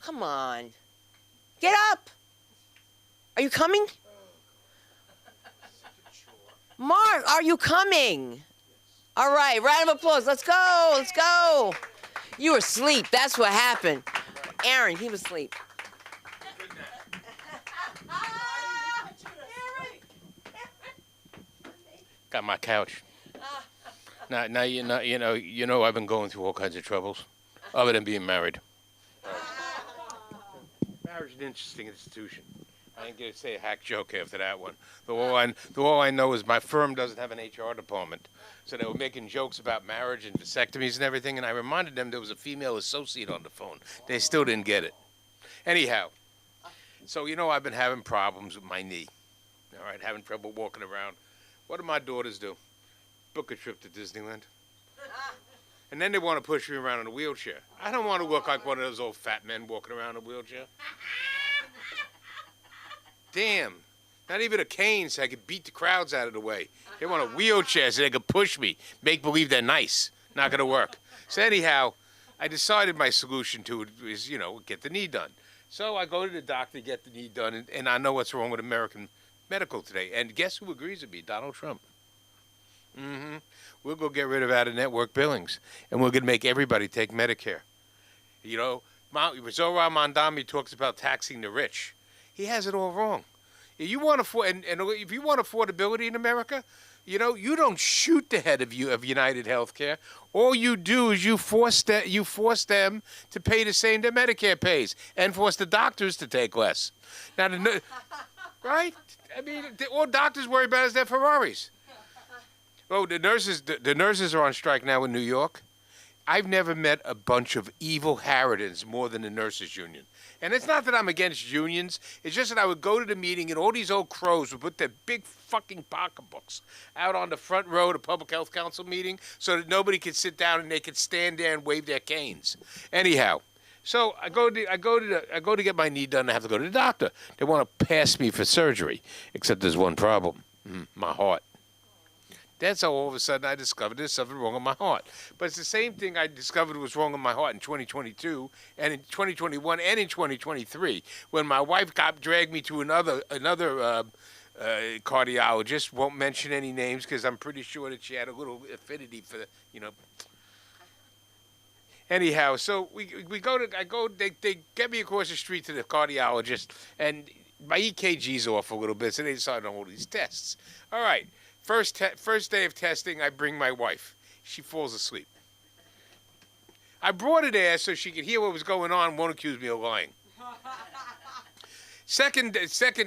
Come on. Get up. Are you coming? Mark, are you coming? All right, round of applause. Let's go. You were asleep. That's what happened. Aaron, he was asleep. Got my couch. Now you know I've been going through all kinds of troubles, other than being married. Marriage is an interesting institution. I ain't gonna say a hack joke after that one. All I know is my firm doesn't have an HR department, so they were making jokes about marriage and vasectomies and everything. And I reminded them there was a female associate on the phone. They still didn't get it. Anyhow, so I've been having problems with my knee. All right, having trouble walking around. What do my daughters do? Book a trip to Disneyland. And then they want to push me around in a wheelchair. I don't want to look like one of those old fat men walking around in a wheelchair. Damn. Not even a cane so I could beat the crowds out of the way. They want a wheelchair so they could push me, make believe they're nice. Not going to work. So anyhow, I decided my solution to it is, get the knee done. So I go to the doctor to get the knee done, and I know what's wrong with American medical today. And guess who agrees with me? Donald Trump. We'll go get rid of out-of-network billings, and we're going to make everybody take Medicare. Zohar Mamdani talks about taxing the rich. He has it all wrong. If you want if you want affordability in America, you don't shoot the head of United Healthcare. All you do is you force them to pay the same that Medicare pays, and force the doctors to take less. Now, right? I mean, all doctors worry about is their Ferraris. Oh, the nurses are on strike now in New York. I've never met a bunch of evil harridans more than the nurses union. And it's not that I'm against unions. It's just that I would go to the meeting and all these old crows would put their big fucking pocketbooks out on the front row of the Public Health Council meeting so that nobody could sit down and they could stand there and wave their canes. Anyhow, so I go to get my knee done. I have to go to the doctor. They want to pass me for surgery, except there's one problem: my heart. That's how all of a sudden I discovered there's something wrong with my heart. But it's the same thing I discovered was wrong with my heart in 2022 and in 2021 and in 2023 when my wife dragged me to another cardiologist. Won't mention any names because I'm pretty sure that she had a little affinity for Anyhow, so they get me across the street to the cardiologist, and my EKG's off a little bit, so they decided on all these tests. All right. First day of testing, I bring my wife. She falls asleep. I brought her there so she could hear what was going on and won't accuse me of lying. Second,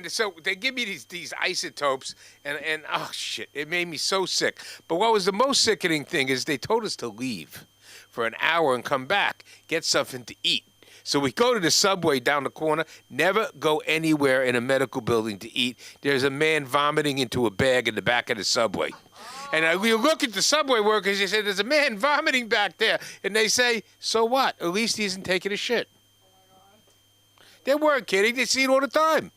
so they give me these isotopes, and oh shit, it made me so sick. But what was the most sickening thing is they told us to leave for an hour and come back, get something to eat. So we go to the Subway down the corner. Never go anywhere in a medical building to eat. There's a man vomiting into a bag in the back of the Subway. And we look at the Subway workers, they say, there's a man vomiting back there. And they say, so what? At least he isn't taking a shit. They weren't kidding. They see it all the time.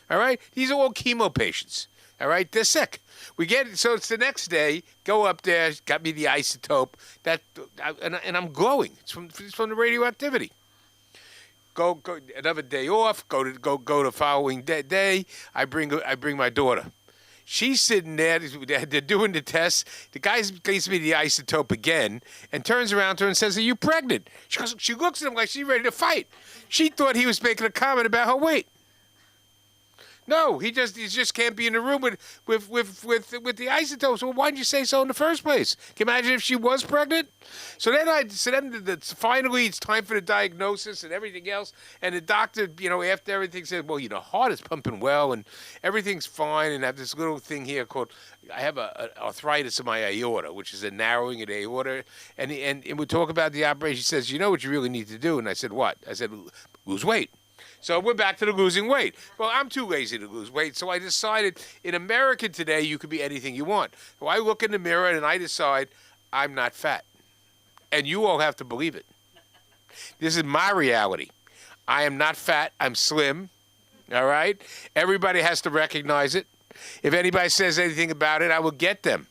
All right? These are all chemo patients. All right? They're sick. So it's the next day, go up there, got me the isotope, and I'm glowing. It's from the radioactivity. Go another day off. Go the following day. I bring my daughter. She's sitting there. They're doing the test. The guy gives me the isotope again and turns around to her and says, "Are you pregnant?" She looks at him like she's ready to fight. She thought he was making a comment about her weight. No, he just can't be in the room with the isotopes. Well, why didn't you say so in the first place? Can you imagine if she was pregnant? So then finally it's time for the diagnosis and everything else. And the doctor, after everything said, well, heart is pumping well and everything's fine. And I have this little thing here called, I have arthritis in my aorta, which is a narrowing of the aorta. And we talk about the operation. He says, you know what you really need to do? And I said, what? I said, lose weight. So we're back to the losing weight. Well, I'm too lazy to lose weight, so I decided in America today you could be anything you want. So I look in the mirror and I decide I'm not fat. And you all have to believe it. This is my reality. I am not fat. I'm slim. All right? Everybody has to recognize it. If anybody says anything about it, I will get them.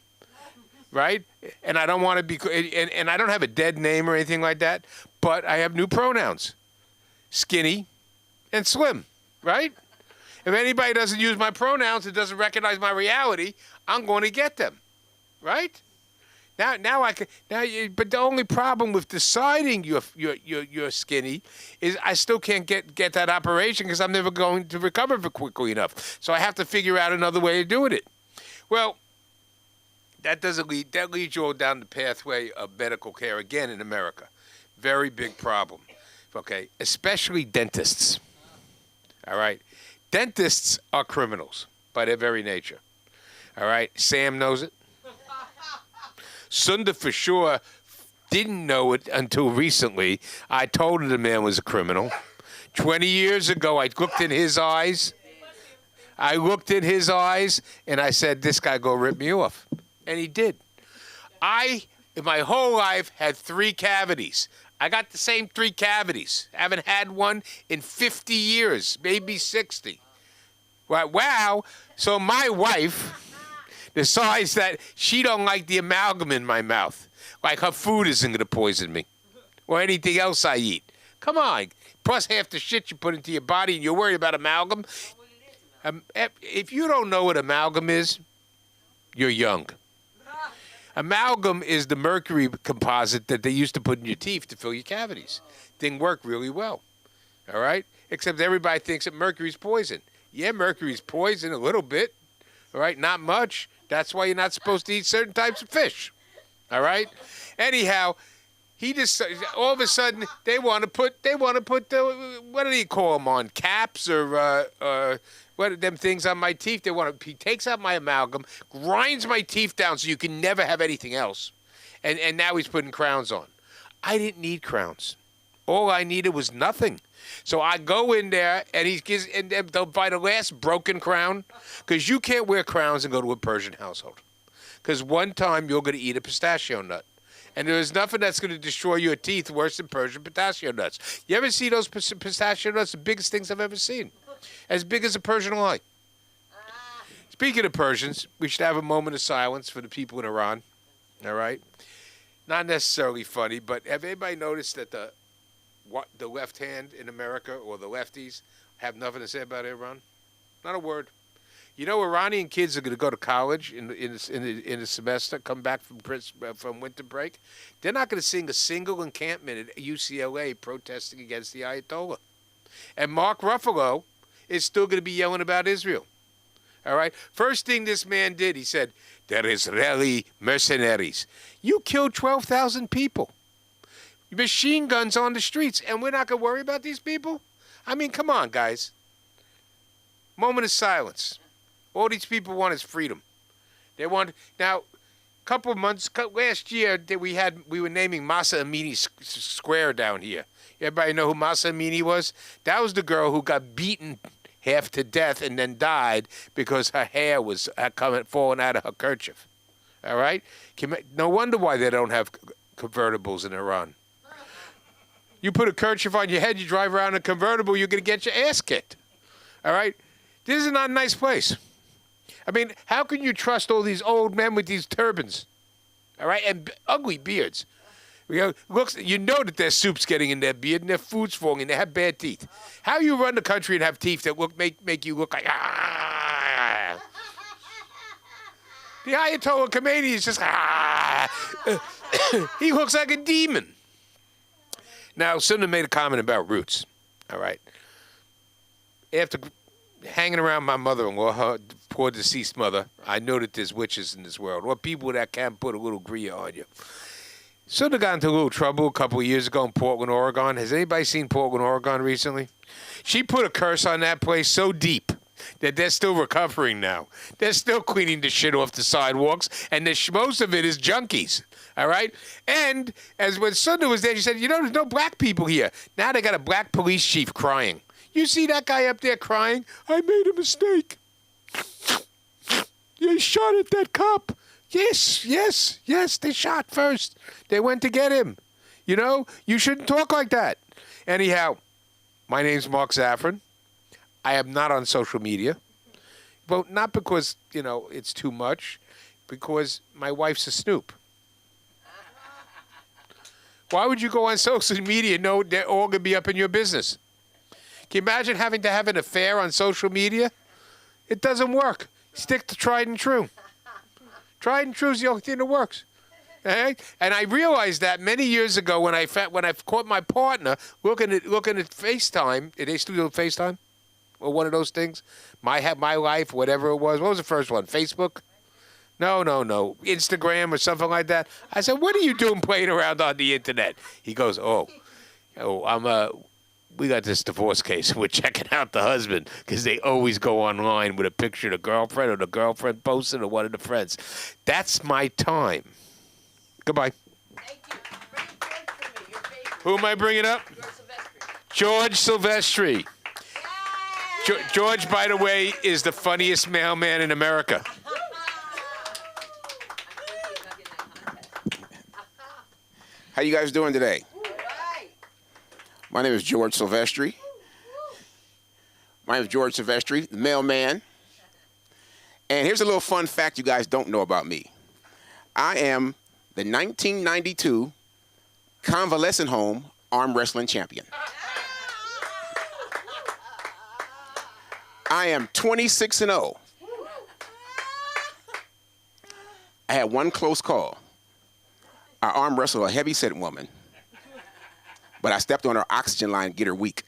Right? And I don't want to be, and I don't have a dead name or anything like that, but I have new pronouns. Skinny and slim, right? If anybody doesn't use my pronouns and doesn't recognize my reality, I'm going to get them, right? Now I can. But the only problem with deciding you're skinny is I still can't get that operation because I'm never going to recover quickly enough. So I have to figure out another way of doing it. Well, that leads you all down the pathway of medical care again in America. Very big problem. Okay, especially dentists. All right. Dentists are criminals by their very nature. All right. Sam knows it. Sundar for sure didn't know it until recently. I told him the man was a criminal. 20 years ago, I looked in his eyes. And I said, this guy go rip me off. And he did. I in my whole life had 3 cavities. I got the same 3 cavities. Haven't had one in 50 years, maybe 60. Right? Wow. So my wife decides that she don't like the amalgam in my mouth. Like her food isn't going to poison me or anything else I eat. Come on. Plus half the shit you put into your body and you're worried about amalgam. If you don't know what amalgam is, you're young. Amalgam is the mercury composite that they used to put in your teeth to fill your cavities. Thing worked really well. All right? Except everybody thinks that mercury's poison. Yeah, mercury's poison a little bit. All right? Not much. That's why you're not supposed to eat certain types of fish. All right? Anyhow, he just all of a sudden they want to put the, what do they call them on, caps or what are them things on my teeth? He takes out my amalgam, grinds my teeth down so you can never have anything else, and now he's putting crowns on. I didn't need crowns. All I needed was nothing. So I go in there and he gives, and they'll buy the last broken crown, because you can't wear crowns and go to a Persian household, because one time you're going to eat a pistachio nut. And there's nothing that's going to destroy your teeth worse than Persian pistachio nuts. You ever see those pistachio nuts? The biggest things I've ever seen. As big as a Persian eye. Speaking of Persians, we should have a moment of silence for the people in Iran. All right? Not necessarily funny, but have anybody noticed that the left hand in America, or the lefties, have nothing to say about Iran? Not a word. You know, Iranian kids are going to go to college in a semester, come back from winter break. They're not going to sing a single encampment at UCLA protesting against the Ayatollah. And Mark Ruffalo is still going to be yelling about Israel. All right? First thing this man did, he said, they're Israeli mercenaries. You killed 12,000 people. Machine guns on the streets, and we're not going to worry about these people? I mean, come on, guys. Moment of silence. All these people want is freedom. They want now. Couple of months last year, we were naming Masa Amini Square down here. Everybody know who Masa Amini was? That was the girl who got beaten half to death and then died because her hair was falling out of her kerchief. All right. No wonder why they don't have convertibles in Iran. You put a kerchief on your head, you drive around in a convertible, you're gonna get your ass kicked. All right. This is not a nice place. I mean, how can you trust all these old men with these turbans, all right, and ugly beards? You know that their soup's getting in their beard and their food's falling and they have bad teeth. How you run the country and have teeth that make you look like, ah? The Ayatollah Khomeini is just, ah. He looks like a demon. Now, someone made a comment about roots, all right? After hanging around my mother-in-law, her poor deceased mother, I know that there's witches in this world, or people that can put a little griya on you. Sort of got into a little trouble a couple of years ago in Portland, Oregon. Has anybody seen Portland, Oregon recently? She put a curse on that place so deep that they're still recovering now. They're still cleaning the shit off the sidewalks, and most of it is junkies, all right? And as when Sunda was there, she said, you know, there's no black people here. Now they got a black police chief crying. You see that guy up there crying? I made a mistake. They shot at that cop. Yes, they shot first. They went to get him. You know, you shouldn't talk like that. Anyhow, my name's Mark Zaffron. I am not on social media. But not because, you know, it's too much. Because my wife's a snoop. Why would you go on social media and know they're all going to be up in your business? Can you imagine having to have an affair on social media? It doesn't work. Stick to tried and true. Tried and true is the only thing that works. Okay? And I realized that many years ago when I caught my partner looking at FaceTime. Did they still do FaceTime? Or one of those things? My Life, whatever it was. What was the first one? Facebook? No. Instagram or something like that. I said, what are you doing playing around on the internet? He goes, we got this divorce case. We're checking out the husband because they always go online with a picture of the girlfriend or the girlfriend posted or one of the friends. That's my time. Goodbye. Thank you. Bring George for me, your favorite. Who am I bringing up? George Silvestri. George Silvestri. George, by the way, is the funniest mailman in America. How you guys doing today? My name is George Silvestri. The mailman. And here's a little fun fact you guys don't know about me. I am the 1992 Convalescent Home Arm Wrestling Champion. I am 26-0. I had one close call. I arm wrestled a heavy-set woman, but I stepped on her oxygen line to get her weak.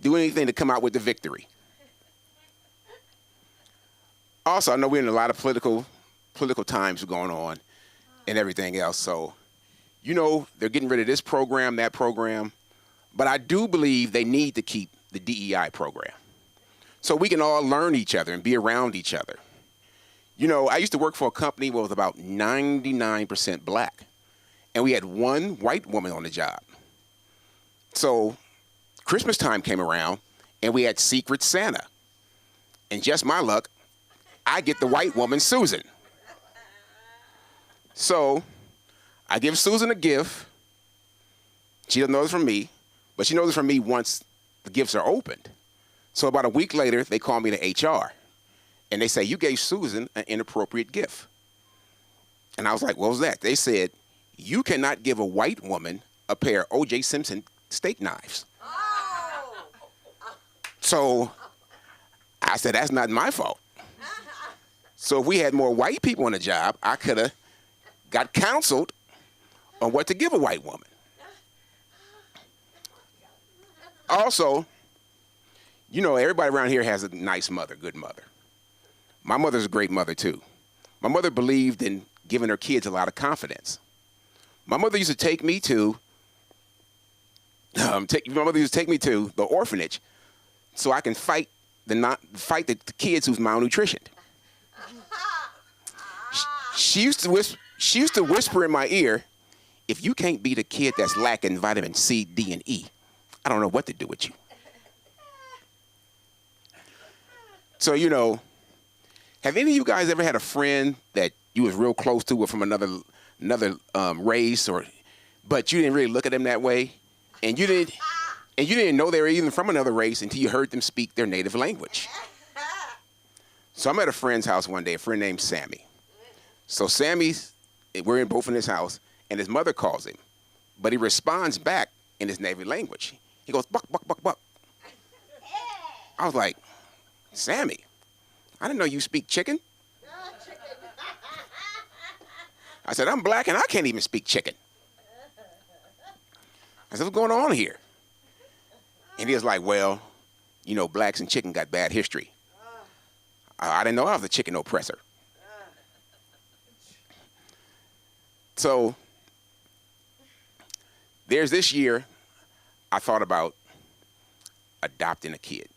Do anything to come out with the victory. Also, I know we're in a lot of political times going on and everything else, so you know they're getting rid of this program, that program, but I do believe they need to keep the DEI program so we can all learn each other and be around each other. You know, I used to work for a company that was about 99% black, and we had one white woman on the job. So Christmas time came around, and we had Secret Santa. And just my luck, I get the white woman, Susan. So I give Susan a gift. She doesn't know it's from me, but she knows it's from me once the gifts are opened. So about a week later, they call me to HR. And they say, you gave Susan an inappropriate gift. And I was like, what was that? They said, you cannot give a white woman a pair of O.J. Simpson steak knives. Oh. So I said, that's not my fault. So if we had more white people on the job, I could have got counseled on what to give a white woman. Also, you know, everybody around here has a nice mother, good mother. My mother's a great mother, too. My mother believed in giving her kids a lot of confidence. My mother used to take me to the orphanage so I can fight the kids who's malnutritioned. She used to whisper in my ear, if you can't beat a kid that's lacking vitamin C, D, and E, I don't know what to do with you. So, you know, have any of you guys ever had a friend that you was real close to or from another race, but you didn't really look at them that way, and you didn't know they were even from another race until you heard them speak their native language? So I'm at a friend's house one day, a friend named Sammy. So we're both in his house, and his mother calls him, but he responds back in his native language. He goes, buck, buck, buck, buck. I was like, Sammy, I didn't know you speak chicken. I said, I'm black and I can't even speak chicken. I said, what's going on here? And he was like, well, you know, blacks and chicken got bad history. I didn't know I was a chicken oppressor. So there's this year I thought about adopting a kid.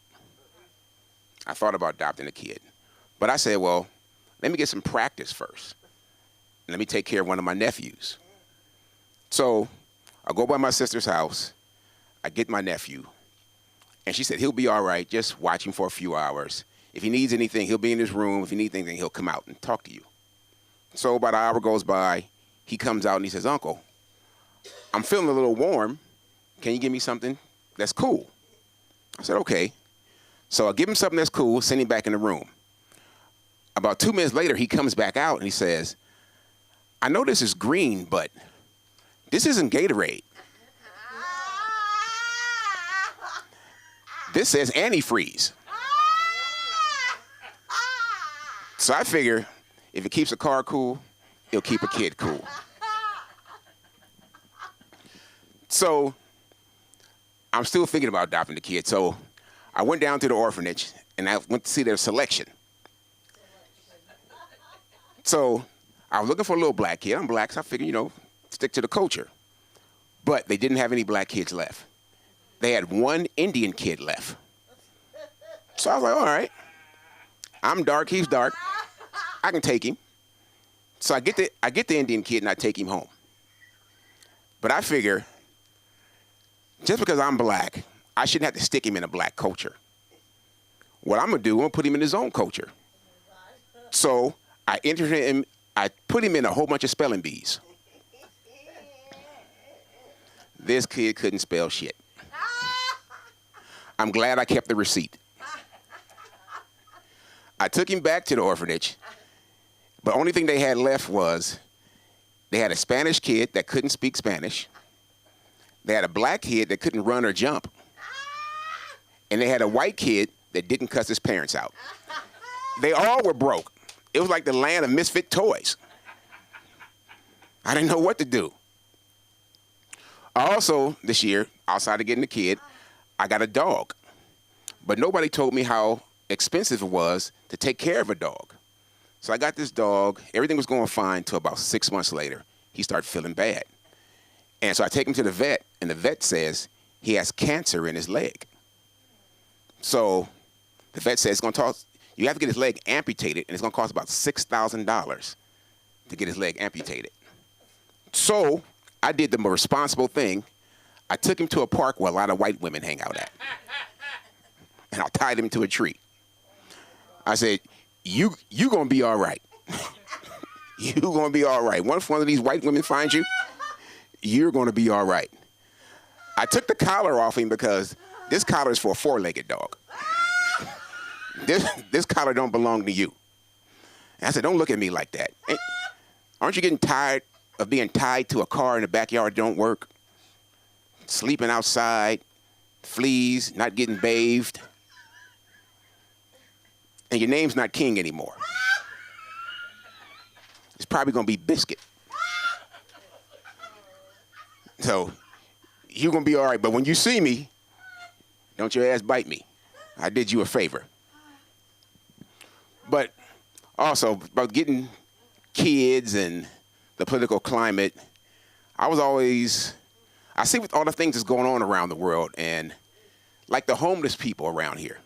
But I said, well, let me get some practice first. Let me take care of one of my nephews. So I go by my sister's house. I get my nephew. And she said, he'll be all right. Just watch him for a few hours. If he needs anything, he'll be in his room. If he needs anything, he'll come out and talk to you. So about an hour goes by. He comes out and he says, Uncle, I'm feeling a little warm. Can you give me something that's cool? I said, okay. So I give him something that's cool, send him back in the room. About 2 minutes later, he comes back out and he says, I know this is green, but this isn't Gatorade. This says antifreeze. So I figure if it keeps a car cool, it'll keep a kid cool. So I'm still thinking about adopting the kid. So I went down to the orphanage and I went to see their selection. So I was looking for a little black kid. I'm black, so I figured, you know, stick to the culture. But they didn't have any black kids left. They had one Indian kid left. So I was like, all right, I'm dark, he's dark. I can take him. So I get the Indian kid and I take him home. But I figure, just because I'm black, I shouldn't have to stick him in a black culture. What I'm gonna do, I'm gonna put him in his own culture. So I put him in a whole bunch of spelling bees. This kid couldn't spell shit. I'm glad I kept the receipt. I took him back to the orphanage, but only thing they had left was they had a Spanish kid that couldn't speak Spanish. They had a black kid that couldn't run or jump. And they had a white kid that didn't cuss his parents out. They all were broke. It was like the land of misfit toys. I didn't know what to do. Also, this year, outside of getting a kid, I got a dog. But nobody told me how expensive it was to take care of a dog. So I got this dog. Everything was going fine until about 6 months later. He started feeling bad. And so I take him to the vet, and the vet says he has cancer in his leg. So the vet says it's going to cost, you have to get his leg amputated, and it's going to cost about $6,000 to get his leg amputated. So I did the more responsible thing. I took him to a park where a lot of white women hang out at. And I tied him to a tree. I said, you going to be all right. You going to be all right. Once one of these white women finds you, you're going to be all right. I took the collar off him because this collar is for a four-legged dog. This collar don't belong to you. And I said, don't look at me like that. Aren't you getting tired of being tied to a car in the backyard that don't work? Sleeping outside, fleas, not getting bathed. And your name's not King anymore. It's probably going to be Biscuit. So you're going to be all right. But when you see me, don't your ass bite me. I did you a favor. But also, about getting kids and the political climate, I see with all the things that's going on around the world, and like the homeless people around here.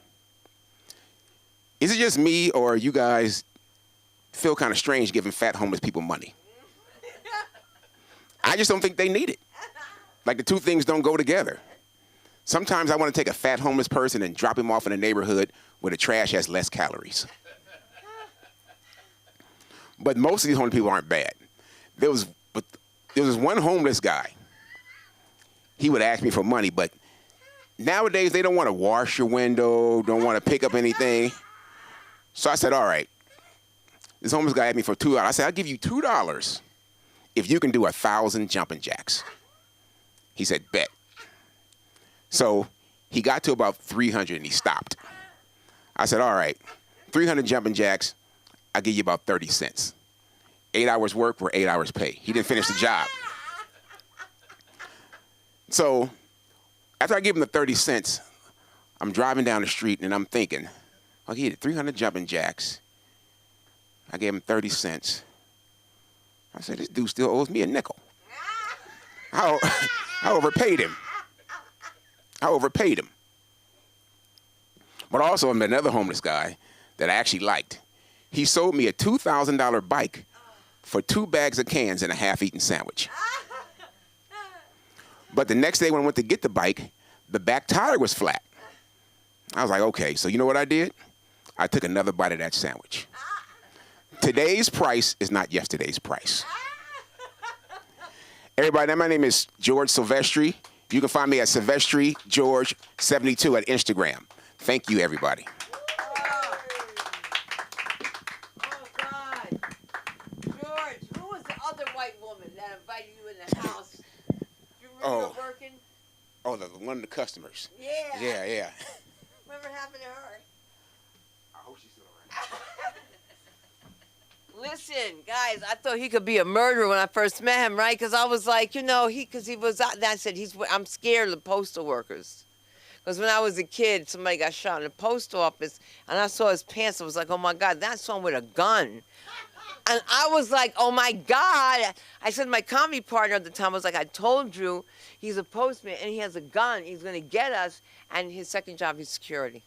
Is it just me, or you guys feel kind of strange giving fat homeless people money? I just don't think they need it. Like the two things don't go together. Sometimes I want to take a fat homeless person and drop him off in a neighborhood where the trash has less calories. But most of these homeless people aren't bad. There was one homeless guy. He would ask me for money, but nowadays they don't want to wash your window, don't want to pick up anything. So I said, all right. This homeless guy asked me for $2. I said, I'll give you $2 if you can do 1,000 jumping jacks. He said, bet. So he got to about 300 and he stopped. I said, all right, 300 jumping jacks, I'll give you about 30 cents. 8 hours work for 8 hours pay. He didn't finish the job. So after I give him the 30 cents, I'm driving down the street and I'm thinking, okay, he did 300 jumping jacks. I gave him 30 cents. I said, this dude still owes me a nickel. I overpaid him. But also, I met another homeless guy that I actually liked. He sold me a $2,000 bike for 2 bags of cans and a half-eaten sandwich. But the next day when I went to get the bike, the back tire was flat. I was like, okay, so you know what I did? I took another bite of that sandwich. Today's price is not yesterday's price. Everybody, my name is George Silvestri. You can find me at Silvestri George 72 at Instagram. Thank you, everybody. Oh, God. George, who was the other white woman that invited you in the house? Do you remember her working? Oh, one of the customers. Yeah. Yeah. Whatever happened to her? I hope she's still around. Listen, guys, I thought he could be a murderer when I first met him, right? Because I was like, because he was out. I said, I'm scared of the postal workers. Because when I was a kid, somebody got shot in the post office, and I saw his pants. I was like, oh, my God, that's someone with a gun. And I was like, oh, my God. I said to my comedy partner at the time, I was like, I told you he's a postman, and he has a gun. He's going to get us, and his second job is security.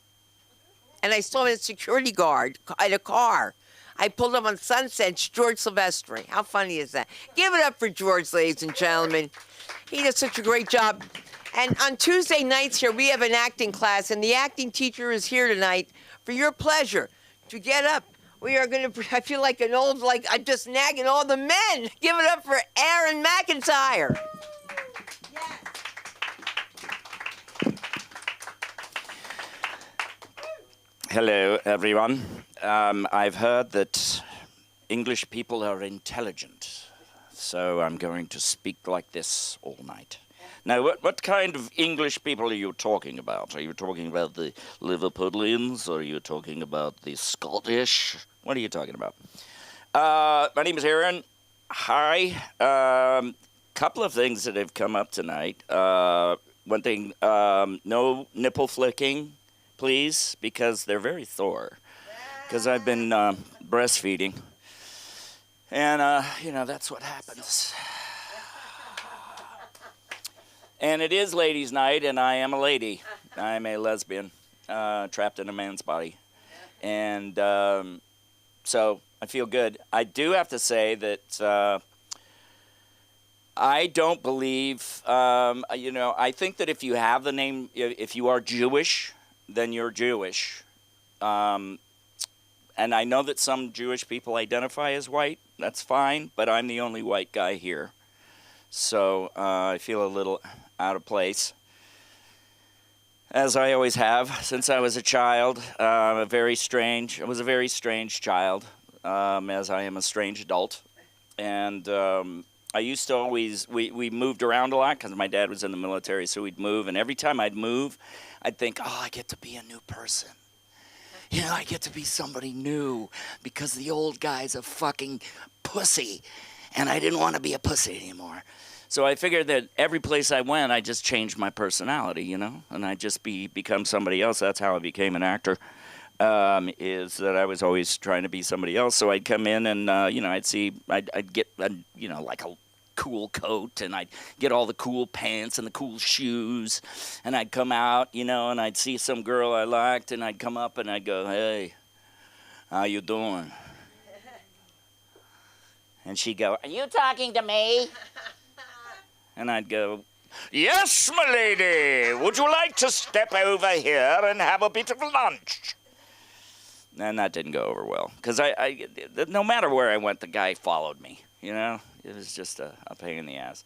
And I saw him as a security guard at a car. I pulled up on Sunset. It's George Silvestri. How funny is that? Give it up for George, ladies and gentlemen. He does such a great job. And on Tuesday nights here, we have an acting class, and the acting teacher is here tonight for your pleasure to get up. We are going to, I feel like I'm just nagging all the men. Give it up for Aaron McIntyre. Yes. Hello, everyone. I've heard that English people are intelligent, so I'm going to speak like this all night. Now, what kind of English people are you talking about? Are you talking about the Liverpudlians, or are you talking about the Scottish? What are you talking about? My name is Aaron. Hi. Couple of things that have come up tonight. One thing, no nipple flicking, please, because they're very sore. Because I've been breastfeeding. And, that's what happens. And it is ladies' night, and I am a lady. I'm a lesbian, trapped in a man's body. And so I feel good. I do have to say that I don't believe, I think that if you have the name, if you are Jewish, then you're Jewish. And I know that some Jewish people identify as white. That's fine, but I'm the only white guy here. So I feel a little out of place, as I always have since I was a child. I was a very strange child, as I am a strange adult. And I used to always, we moved around a lot because my dad was in the military, so we'd move. And every time I'd move, I'd think, oh, I get to be a new person. I get to be somebody new because the old guy's a fucking pussy. And I didn't want to be a pussy anymore. So I figured that every place I went, I just changed my personality, and I'd just become somebody else. That's how I became an actor, is that I was always trying to be somebody else. So I'd come in and, I'd get, like a cool coat, and I'd get all the cool pants and the cool shoes, and I'd come out, and I'd see some girl I liked, and I'd come up and I'd go, hey, how you doing? And she'd go, are you talking to me? And I'd go, yes, my lady, would you like to step over here and have a bit of lunch? And that didn't go over well, because no matter where I went, the guy followed me, It was just a pain in the ass.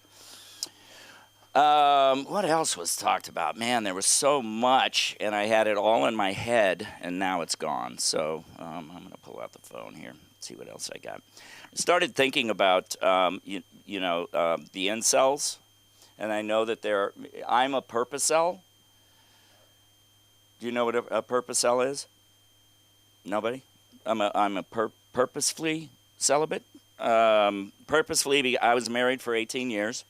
What else was talked about? Man, there was so much, and I had it all in my head, and now it's gone. So I'm going to pull out the phone here, see what else I got. I started thinking about, the incels. And I know that I'm a purposel. Do you know what a purposel is? Nobody? I'm a purposefully celibate. Purposefully, I was married for 18 years.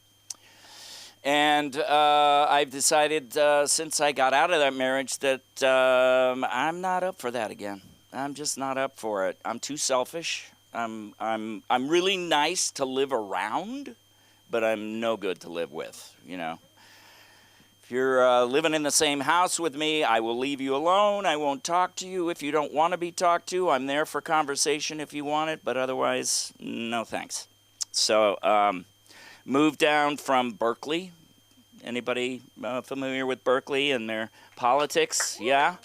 And I've decided since I got out of that marriage that I'm not up for that again. I'm just not up for it. I'm too selfish. I'm really nice to live around, but I'm no good to live with, If you're living in the same house with me, I will leave you alone. I won't talk to you if you don't want to be talked to. I'm there for conversation if you want it, but otherwise, no thanks. So, moved down from Berkeley. Anybody familiar with Berkeley and their politics? Yeah?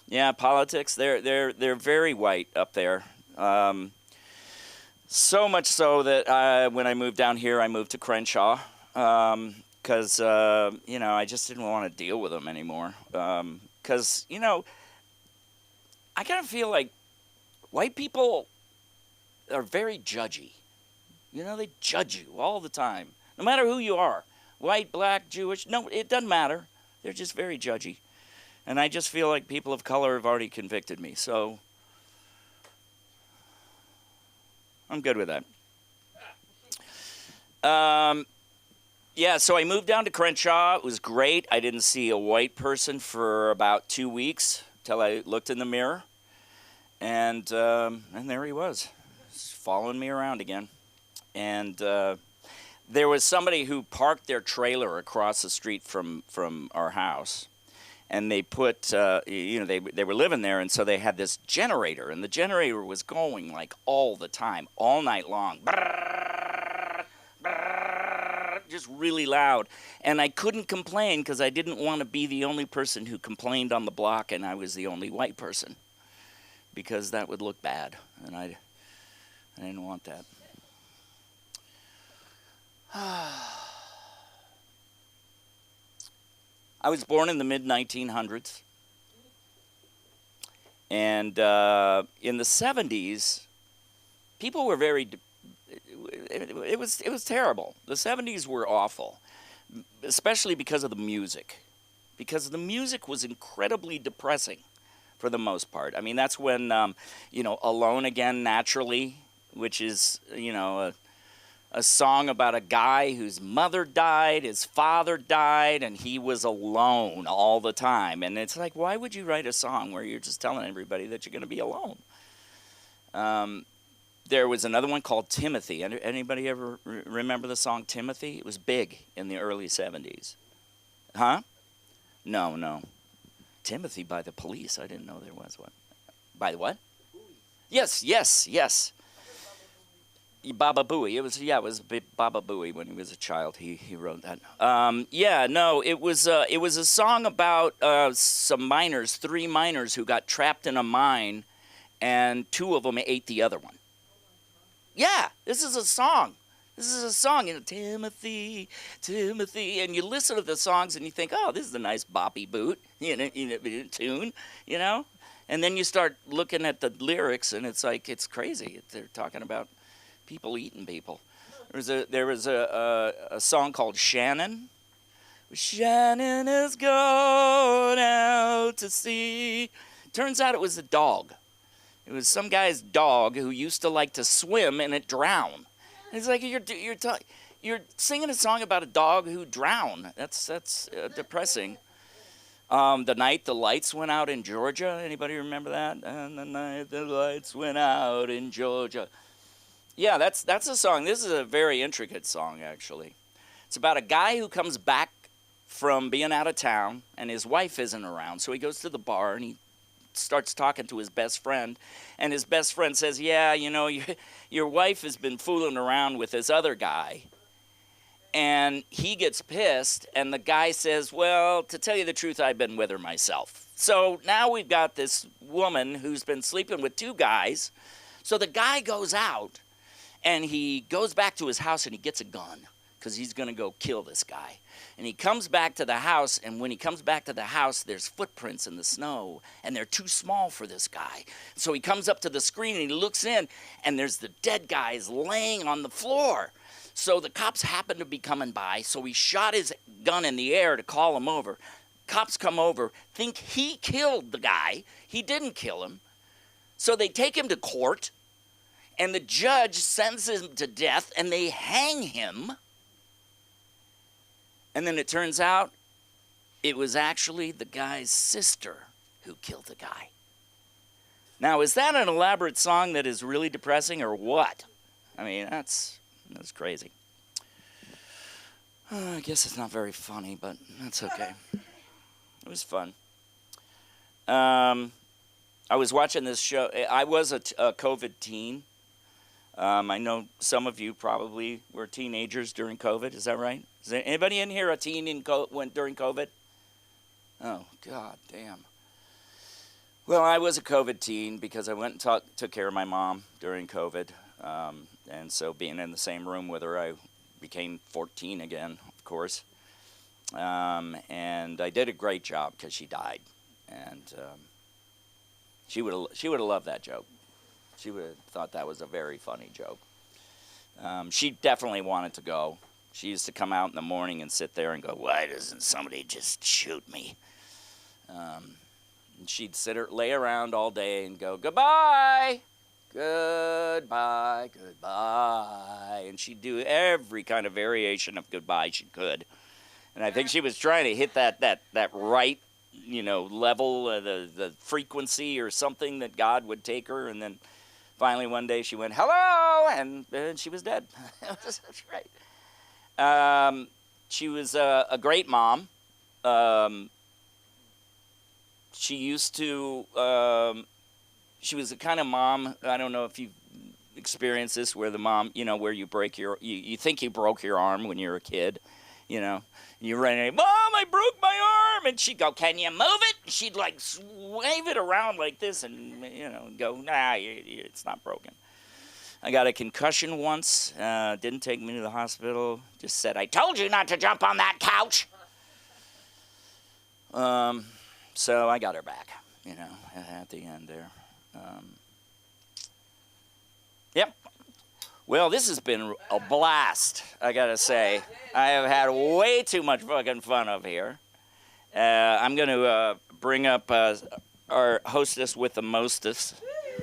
Yeah, politics. They're very white up there. So much so that when I moved down here, I moved to Crenshaw because, I just didn't want to deal with them anymore. Because, I kind of feel like white people are very judgy. They judge you all the time, no matter who you are. White, black, Jewish, no, it doesn't matter. They're just very judgy. And I just feel like people of color have already convicted me, so I'm good with that. So I moved down to Crenshaw. It was great. I didn't see a white person for about 2 weeks till I looked in the mirror. And there he was, just following me around again. And there was somebody who parked their trailer across the street from our house. And they put, they were living there, and so they had this generator, and the generator was going like all the time, all night long. Brrr, brrr, just really loud. And I couldn't complain because I didn't want to be the only person who complained on the block, and I was the only white person, because that would look bad, and I didn't want that. I was born in the mid-1900s, And in the 70s, people were very. It was terrible. The 70s were awful, especially because of the music, because the music was incredibly depressing, for the most part. I mean, that's when "Alone Again Naturally," which is a song about a guy whose mother died, his father died, and he was alone all the time. And it's like, why would you write a song where you're just telling everybody that you're going to be alone? There was another one called Timothy. Anybody ever remember the song Timothy? It was big in the early 70s. Huh? No. Timothy by the Police. I didn't know there was one. By the what? Yes. Baba Booey. It was Baba Booey when he was a child. He wrote that. It was a song about some miners, 3 miners who got trapped in a mine, and 2 of them ate the other one. Yeah, this is a song. Timothy, Timothy, and you listen to the songs and you think, oh, this is a nice boppy boot, tune, and then you start looking at the lyrics and it's like it's crazy. They're talking about people eating people. There was a song called Shannon. Shannon has gone out to sea. Turns out it was a dog. It was some guy's dog who used to like to swim and it drowned. And it's like you're singing a song about a dog who drowned. That's depressing. The night the lights went out in Georgia. Anybody remember that? And the night the lights went out in Georgia. Yeah, that's a song. This is a very intricate song, actually. It's about a guy who comes back from being out of town, and his wife isn't around. So he goes to the bar, and he starts talking to his best friend. And his best friend says, yeah, your wife has been fooling around with this other guy. And he gets pissed, and the guy says, well, to tell you the truth, I've been with her myself. So now we've got this woman who's been sleeping with 2 guys. So the guy goes out. And he goes back to his house and he gets a gun because he's going to go kill this guy. And he comes back to the house, and when he comes back to the house, there's footprints in the snow, and they're too small for this guy. So he comes up to the screen and he looks in, and there's the dead guys laying on the floor. So the cops happen to be coming by, so he shot his gun in the air to call him over. Cops come over, think he killed the guy. He didn't kill him. So they take him to court. And the judge sentences him to death, and they hang him. And then it turns out it was actually the guy's sister who killed the guy. Now, is that an elaborate song that is really depressing, or what? I mean, that's crazy. I guess it's not very funny, but that's okay. It was fun. I was watching this show. I was a COVID teen. I know some of you probably were teenagers during COVID. Is that right? Is there anybody in here a teen during COVID? Oh, God damn. Well, I was a COVID teen because I went and took care of my mom during COVID. And so being in the same room with her, I became 14 again, of course. And I did a great job because she died. And she would have loved that joke. She would have thought that was a very funny joke. She definitely wanted to go. She used to come out in the morning and sit there and go, why doesn't somebody just shoot me? And she'd lay around all day and go, goodbye, goodbye, goodbye. And she'd do every kind of variation of goodbye she could. And I think she was trying to hit that right, level, the frequency or something that God would take her. And then finally, one day she went, hello, and she was dead. That's right. She was a great mom. She used to, she was the kind of mom, I don't know if you've experienced this, where the mom, where you you think you broke your arm when you're a kid, You run in, Mom, I broke my arm. And she'd go, can you move it? She'd like wave it around like this and, go, nah, it's not broken. I got a concussion once. Didn't take me to the hospital. Just said, I told you not to jump on that couch. So I got her back. you know, at the end there. Yep. Well, this has been a blast, I gotta say. I have had way too much fucking fun up here. I'm gonna bring up our hostess with the mostest,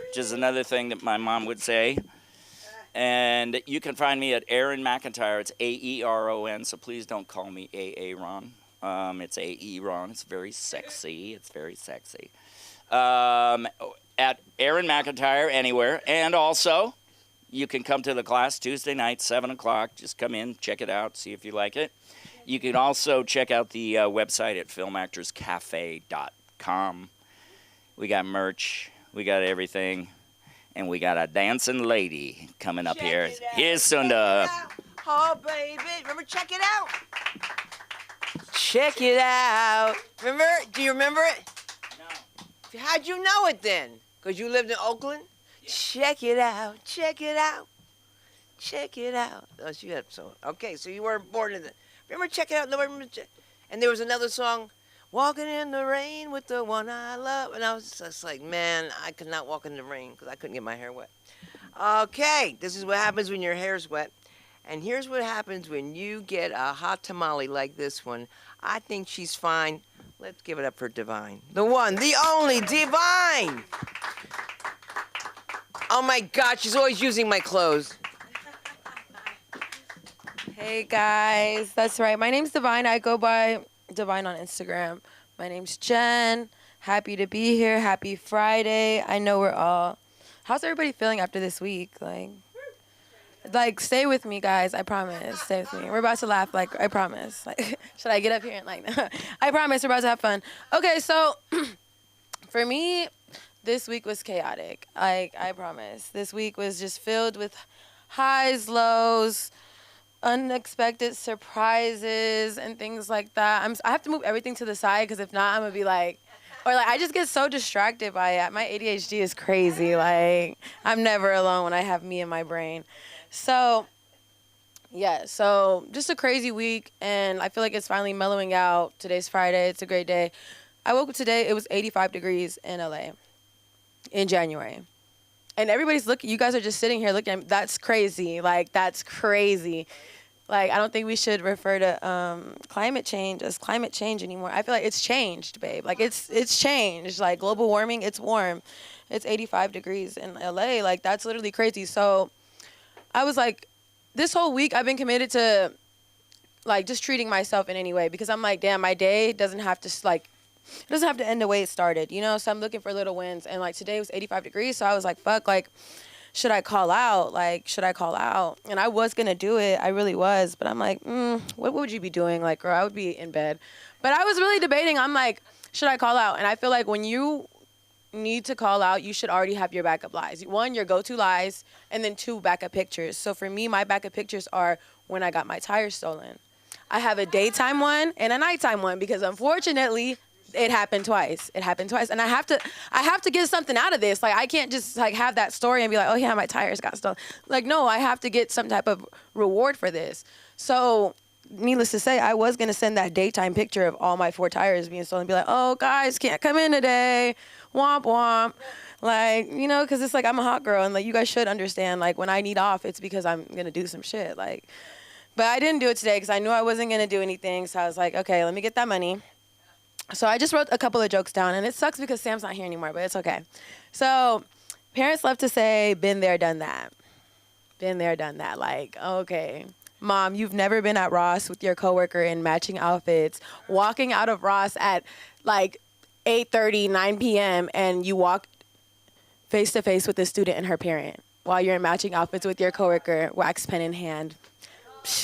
which is another thing that my mom would say. And you can find me at Aaron McIntyre. It's AERON, so please don't call me Aaron. It's Aaron. It's very sexy. It's very sexy. At Aaron McIntyre anywhere. And also, you can come to the class Tuesday night, 7 o'clock. Just come in, check it out, see if you like it. You can also check out the website at filmactorscafe.com. We got merch. We got everything. And we got a dancing lady coming up here. Here's Sunda. Oh, baby. Remember, check it out. Check it out. Remember? Do you remember it? No. How'd you know it then? Because you lived in Oakland? Yeah. Check it out. Check it out. Check it out. Oh, she had so. Okay, so you weren't born in the. Remember, check it out. Nobody remember. And there was another song, Walking in the Rain with the One I Love. And I was just like, man, I could not walk in the rain because I couldn't get my hair wet. Okay, this is what happens when your hair's wet. And here's what happens when you get a hot tamale like this one. I think she's fine. Let's give it up for Divine. The one, the only Divine. Oh my God, she's always using my clothes. Hey guys, that's right. My name's Divine. I go by Divine on Instagram. My name's Jen. Happy to be here. Happy Friday. I know we're all. How's everybody feeling after this week? Like, stay with me, guys. I promise. Stay with me. We're about to laugh. Like, I promise. Like, should I get up here and like? I promise. We're about to have fun. Okay, so for me, this week was chaotic. Like, I promise. This week was just filled with highs, lows, unexpected surprises and things like that. I have to move everything to the side because if not, I'm gonna be like, or like I just get so distracted by it. My ADHD is crazy. Like I'm never alone when I have me in my brain. So yeah, so just a crazy week, and I feel like it's finally mellowing out. Today's Friday. It's a great day. I woke up today. It was 85 degrees in LA in January. And everybody's looking, you guys are just sitting here looking at me. That's crazy. Like, that's crazy. Like, I don't think we should refer to climate change as climate change anymore. I feel like it's changed, babe. Like, it's changed. Like, global warming, it's warm. It's 85 degrees in LA. Like, that's literally crazy. So I was like, this whole week I've been committed to, like, just treating myself in any way. Because I'm like, damn, my day doesn't have to, like, it doesn't have to end the way it started, you know? So I'm looking for little wins. And, like, today was 85 degrees. So I was like, fuck, like, should I call out? Like, should I call out? And I was going to do it. I really was. But I'm like, what would you be doing? Like, girl, I would be in bed. But I was really debating. I'm like, should I call out? And I feel like when you need to call out, you should already have your backup lies. 1, your go-to lies, and then 2, backup pictures. So for me, my backup pictures are when I got my tires stolen. I have a daytime one and a nighttime one because, unfortunately, it happened twice. And I have to get something out of this. Like, I can't just like have that story and be like, oh yeah, my tires got stolen. Like, no, I have to get some type of reward for this. So needless to say, I was gonna send that daytime picture of all my 4 tires being stolen and be like, oh guys, can't come in today. Womp womp. Like, you know, cause it's like, I'm a hot girl and like, you guys should understand, like when I need off, it's because I'm gonna do some shit. Like, but I didn't do it today because I knew I wasn't gonna do anything. So I was like, okay, let me get that money. So I just wrote a couple of jokes down, and it sucks because Sam's not here anymore, but it's okay. So parents love to say, been there, done that. Been there, done that. Like, okay, Mom, you've never been at Ross with your coworker in matching outfits, walking out of Ross at like 8:30, 9 p.m., and you walk face to face with a student and her parent while you're in matching outfits with your coworker, wax pen in hand.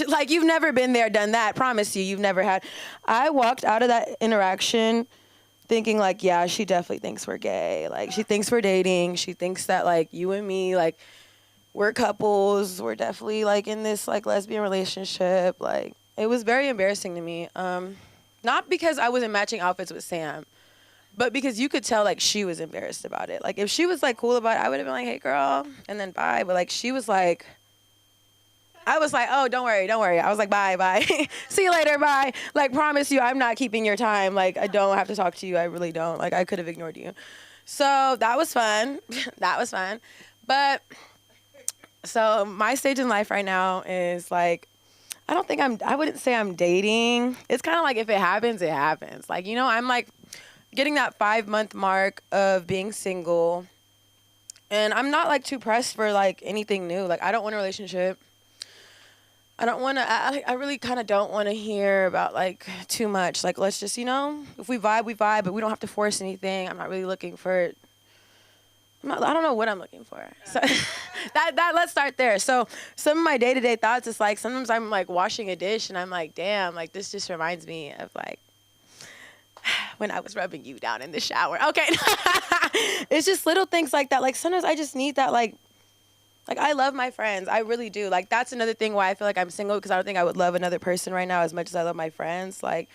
Like, you've never been there, done that. Promise you, you've never had. I walked out of that interaction thinking, like, yeah, she definitely thinks we're gay. Like, she thinks we're dating. She thinks that, like, you and me, like, we're couples. We're definitely, like, in this, like, lesbian relationship. Like, it was very embarrassing to me. Not because I was in matching outfits with Sam, but because you could tell, like, she was embarrassed about it. Like, if she was, like, cool about it, I would have been like, hey, girl, and then bye. But, like, she was like... I was like, oh, don't worry. I was like, bye. See you later, bye. Like, promise you, I'm not keeping your time. Like, I don't have to talk to you. I really don't. Like, I could have ignored you. So that was fun. But, so my stage in life right now is like, I wouldn't say I'm dating. It's kind of like if it happens, it happens. Like, I'm like getting that 5-month mark of being single. And I'm not like too pressed for like anything new. Like, I don't want a relationship. I don't want to, I really kind of don't want to hear about like too much. Like, let's just, if we vibe, but we don't have to force anything. I'm not really looking for, I don't know what I'm looking for. So that let's start there. So some of my day-to-day thoughts is like, sometimes I'm like washing a dish and I'm like, damn, like this just reminds me of like when I was rubbing you down in the shower. Okay. It's just little things like that. Like sometimes I just need that like I love my friends. I really do. Like that's another thing why I feel like I'm single, because I don't think I would love another person right now as much as I love my friends. Like,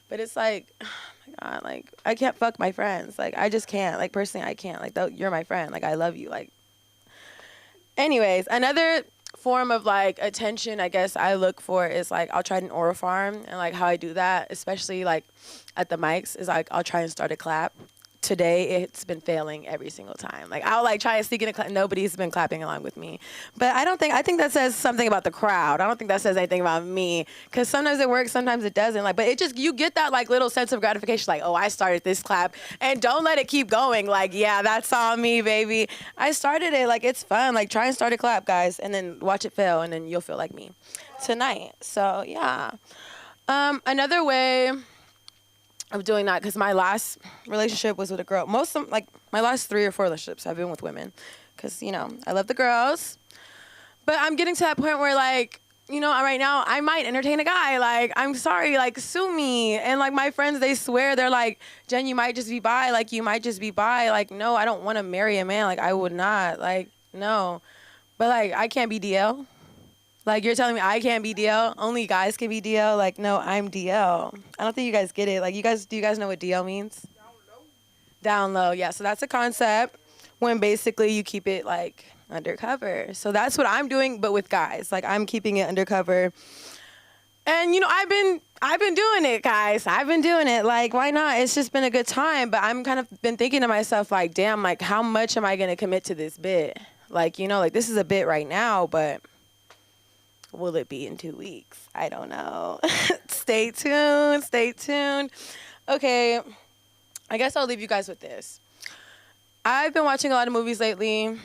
but it's like, oh my God, like I can't fuck my friends. Like I just can't. Like personally, I can't. Like you're my friend. Like I love you. Like, anyways, another form of like attention I guess I look for is like I'll try an oral farm, and like how I do that, especially like at the mics, is like I'll try and start a clap. Today it's been failing every single time. Like I'll like try and sneak in a clap. Nobody's been clapping along with me. But I think that says something about the crowd. I don't think that says anything about me, because sometimes it works, sometimes it doesn't. Like, but it just, you get that like little sense of gratification, like, oh, I started this clap, and don't let it keep going. Like, yeah, that's all me, baby. I started it. Like, it's fun. Like, try and start a clap, guys, and then watch it fail, and then you'll feel like me tonight. So yeah. Another way of doing that, because my last relationship was with a girl. My last 3 or 4 relationships I've been with women, because I love the girls, but I'm getting to that point where like right now I might entertain a guy. Like, I'm sorry, like sue me. And like my friends, they swear, they're like, Jen, you might just be bi. Like you might just be bi. Like, no, I don't want to marry a man. Like I would not. Like no, but like I can't be DL. Like, you're telling me I can't be DL? Only guys can be DL? Like, no, I'm DL. I don't think you guys get it. Like, do you guys know what DL means? Down low. Yeah, so that's a concept when basically you keep it, like, undercover. So that's what I'm doing, but with guys. Like, I'm keeping it undercover. And, I've been doing it, guys. I've been doing it. Like, why not? It's just been a good time. But I'm kind of been thinking to myself, like, damn, like, how much am I going to commit to this bit? Like, like, this is a bit right now, but will it be in 2 weeks? I don't know. Stay tuned. Okay, I guess I'll leave you guys with this. I've been watching a lot of movies lately.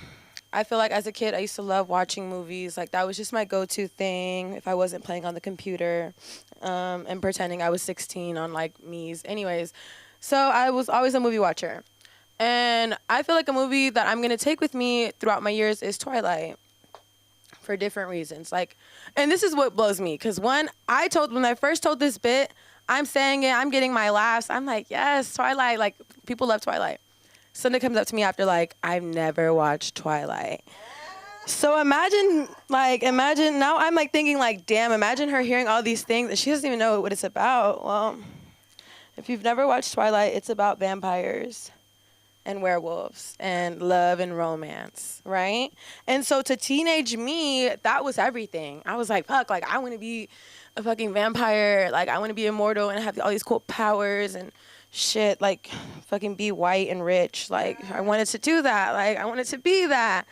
I feel like as a kid, I used to love watching movies. Like, that was just my go-to thing if I wasn't playing on the computer and pretending I was 16 on, like, Mies. Anyways, so I was always a movie watcher. And I feel like a movie that I'm going to take with me throughout my years is Twilight, for different reasons. Like, and this is what blows me, because when I first told this bit, I'm saying it, I'm getting my laughs. I'm like, yes, Twilight. Like, people love Twilight. Somebody comes up to me after, like, I've never watched Twilight. So imagine, now I'm, like, thinking, like, damn, imagine her hearing all these things, and she doesn't even know what it's about. Well, if you've never watched Twilight, it's about vampires and werewolves and love and romance, right? And so to teenage me, that was everything. I was like, fuck, like, I want to be a fucking vampire. Like, I want to be immortal and have all these cool powers and shit. Like, fucking be white and rich. Like, I wanted to do that. Like, I wanted to be that.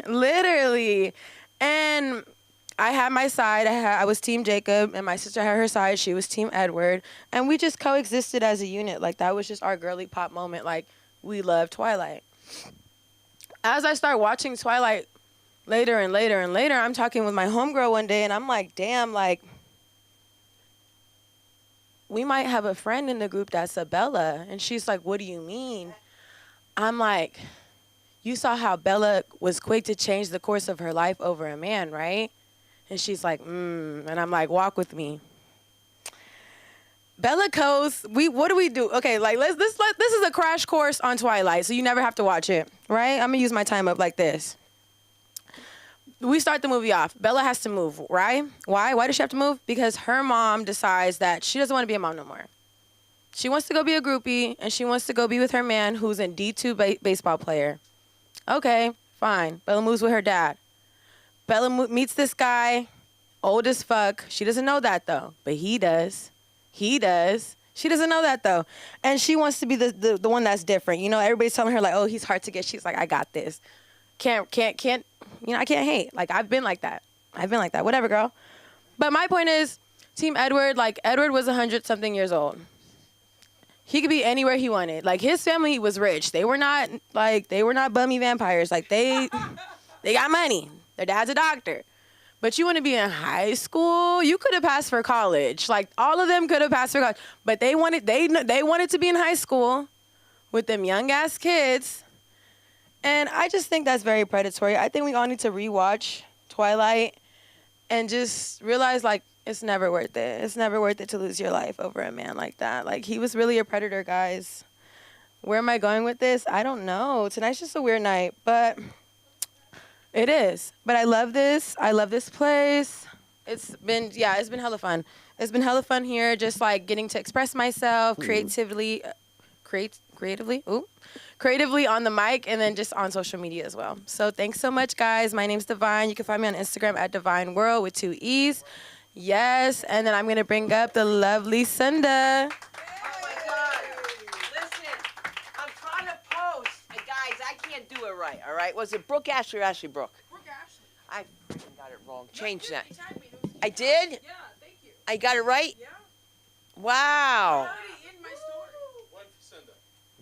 Literally. And I had my side. I was Team Jacob, and my sister had her side. She was Team Edward. And we just coexisted as a unit. Like, that was just our girly pop moment. Like, we love Twilight. As I start watching Twilight later and later and later, I'm talking with my homegirl one day, and I'm like, damn, like, we might have a friend in the group that's a Bella. And she's like, what do you mean? I'm like, you saw how Bella was quick to change the course of her life over a man, right? And she's like, and I'm like, walk with me. Bellicose, what do we do? Okay, like this is a crash course on Twilight, so you never have to watch it, right? I'm gonna use my time up like this. We start the movie off. Bella has to move, right? Why? Why does she have to move? Because her mom decides that she doesn't want to be a mom no more. She wants to go be a groupie, and she wants to go be with her man who's a D2 baseball player. Okay, fine. Bella moves with her dad. Bella meets this guy, old as fuck. She doesn't know that though, but he does. He does. She doesn't know that though, and she wants to be the one that's different. You know, everybody's telling her like, oh, he's hard to get. She's like, I got this. Can't. You know, I can't hate. Like I've been like that. Whatever, girl. But my point is, Team Edward. Like Edward was 100-something years old. He could be anywhere he wanted. Like his family was rich. They were not bummy vampires. Like they got money. Their dad's a doctor. But you want to be in high school? You could have passed for college. Like all of them could have passed for college. But they wanted to be in high school with them young ass kids. And I just think that's very predatory. I think we all need to rewatch Twilight and just realize like it's never worth it. It's never worth it to lose your life over a man like that. Like he was really a predator, guys. Where am I going with this? I don't know. Tonight's just a weird night, but it is. But I love this. I love this place. It's been hella fun. It's been hella fun here, just like getting to express myself creatively on the mic and then just on social media as well. So thanks so much, guys. My name's Divine. You can find me on Instagram at Divine World with 2 E's. Yes, and then I'm going to bring up the lovely Sunda. Do it right, all right? Was it Brooke Ashley or Ashley Brooke? Brooke Ashley. I freaking got it wrong. Change that. I did? Yeah, thank you. I got it right? Yeah. Wow. In my story. One for Cinda.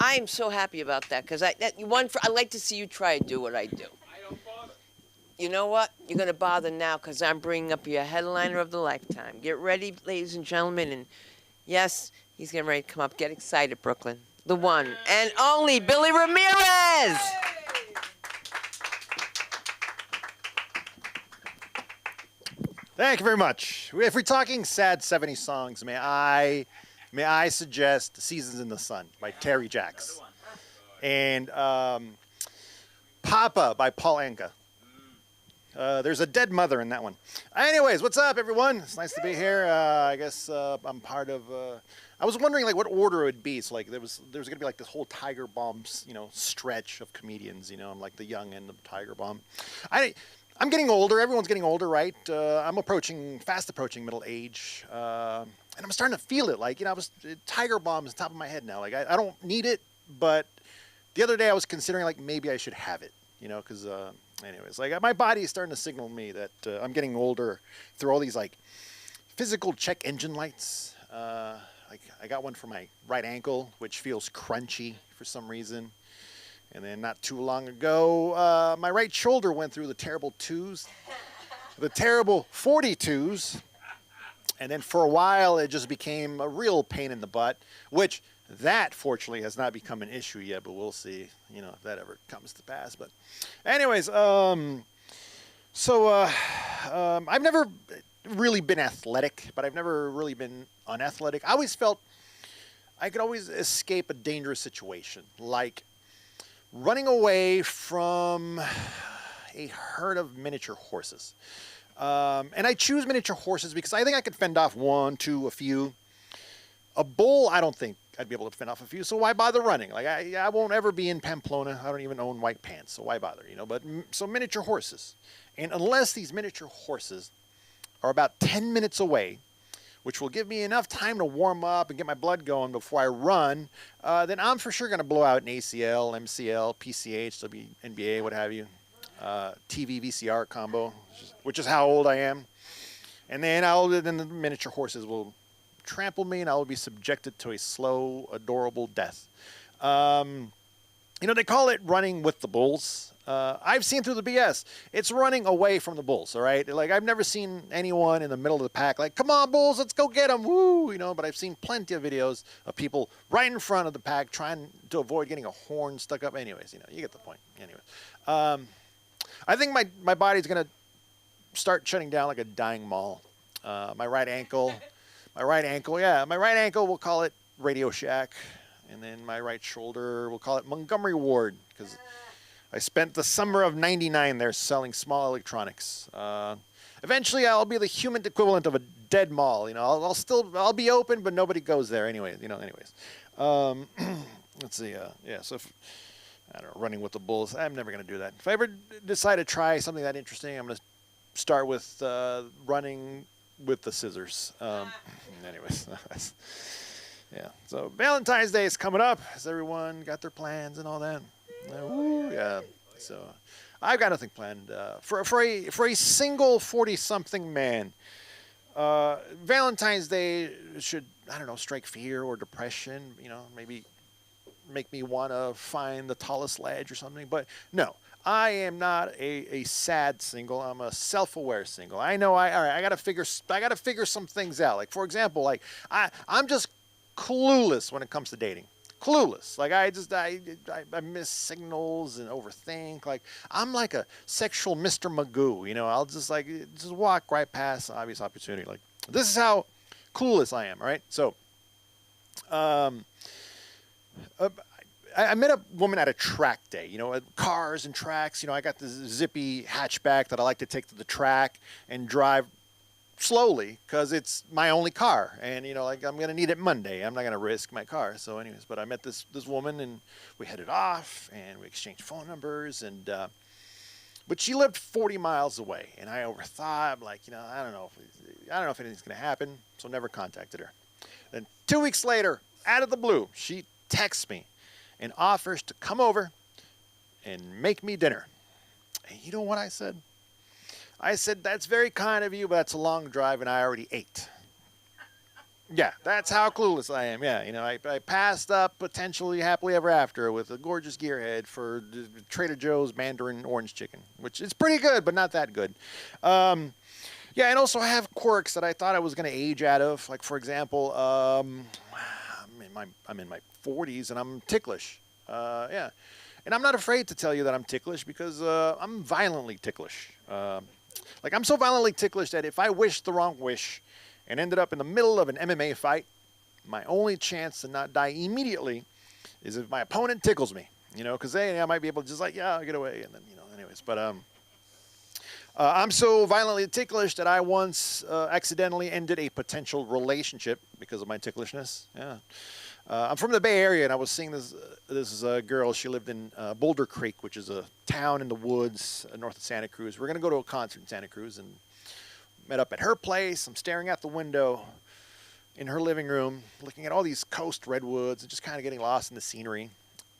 I am so happy about that because I like to see you try to do what I do. I don't bother. You know what? You're going to bother now because I'm bringing up your headliner of the lifetime. Get ready, ladies and gentlemen. And yes, he's getting ready to come up. Get excited, Brooklyn. The one and only Billy Ramirez. Thank you very much. If we're talking sad 70s songs, may I suggest Seasons in the Sun by Terry Jacks. And Papa by Paul Anka. There's a dead mother in that one. Anyways, what's up, everyone? It's nice to be here. I guess I'm part of... I was wondering like what order it would be. So like there was gonna be like this whole Tiger Bomb, stretch of comedians. I'm like the young end of Tiger Bomb. I'm getting older. Everyone's getting older, right? I'm fast approaching middle age, and I'm starting to feel it. Like Tiger Bomb is top of my head now. Like I don't need it, but the other day I was considering like maybe I should have it. Because anyways, like my body is starting to signal me that I'm getting older through all these like physical check engine lights. Like I got one for my right ankle, which feels crunchy for some reason. And then not too long ago, my right shoulder went through the terrible 2s, the terrible 42s. And then for a while, it just became a real pain in the butt, which that fortunately has not become an issue yet, but we'll see, if that ever comes to pass. But anyways, I've never really been athletic, but I've never really been unathletic. I always felt I could always escape a dangerous situation, like running away from a herd of miniature horses. And I choose miniature horses because I think I could fend off 1, 2, a few. A bull, I don't think I'd be able to fend off a few, so why bother running? Like, I won't ever be in Pamplona. I don't even own white pants, so why bother, But, so miniature horses. And unless these miniature horses are about 10 minutes away, which will give me enough time to warm up and get my blood going before I run, then I'm for sure going to blow out an ACL, MCL, PCH, WNBA, what have you, TV, VCR combo, which is how old I am. And then the miniature horses will trample me and I will be subjected to a slow, adorable death. They call it running with the bulls. I've seen through the BS. It's running away from the bulls, all right? Like, I've never seen anyone in the middle of the pack like, come on, bulls, let's go get them, woo, But I've seen plenty of videos of people right in front of the pack trying to avoid getting a horn stuck up. Anyways, you get the point. Anyways, I think my body's going to start shutting down like a dying mall. My right ankle, we'll call it Radio Shack. And then my right shoulder, we'll call it Montgomery Ward, because I spent the summer of '99 there selling small electronics. Eventually, I'll be the human equivalent of a dead mall. I'll be open, but nobody goes there anyway. Anyways. Let's see. So if, I don't know, running with the bulls, I'm never going to do that. If I ever decide to try something that interesting, I'm going to start with running with the scissors. Anyways, yeah. So Valentine's Day is coming up. Has everyone got their plans and all that? Woo, yeah. So I've got nothing planned for a single 40-something man. Valentine's Day should, I don't know, strike fear or depression. You know, maybe make me want to find the tallest ledge or something. But no, I am not a sad single. I'm a self-aware single. I know all right, I gotta figure some things out. Like, for example, like I'm just clueless when it comes to dating. Clueless. Like I miss signals and overthink. Like I'm like a sexual Mr. Magoo. You know, I'll just walk right past obvious opportunity. Like this is how clueless I am. All right. So, I met a woman at a track day, you know, cars and tracks. You know, I got this zippy hatchback that I like to take to the track and drive slowly because it's my only car. And, you know, like I'm going to need it Monday. I'm not going to risk my car. So anyways, but I met this woman and we headed off and we exchanged phone numbers. And but she lived 40 miles away. And I overthought, I'm like, you know, I don't know if anything's going to happen. So never contacted her. Then 2 weeks later, out of the blue, she texts me and offers to come over and make me dinner. And you know what I said? I said, that's very kind of you, but that's a long drive and I already ate. Yeah, that's how clueless I am. Yeah, you know, I passed up potentially happily ever after with a gorgeous gearhead for Trader Joe's Mandarin orange chicken, which is pretty good, but not that good. Yeah, and also I have quirks that I thought I was going to age out of. Like, for example, I'm in my 40s and I'm ticklish. Yeah. And I'm not afraid to tell you that I'm ticklish because I'm violently ticklish. Like I'm so violently ticklish that if I wished the wrong wish and ended up in the middle of an MMA fight, my only chance to not die immediately is if my opponent tickles me, you know, because I might be able to just like, yeah, I'll get away. And then, you know, anyways, but I'm so violently ticklish that I once accidentally ended a potential relationship because of my ticklishness. Yeah. I'm from the Bay Area, and I was seeing this girl. She lived in Boulder Creek, which is a town in the woods north of Santa Cruz. We're going to go to a concert in Santa Cruz, and met up at her place. I'm staring out the window in her living room, looking at all these coast redwoods and just kind of getting lost in the scenery.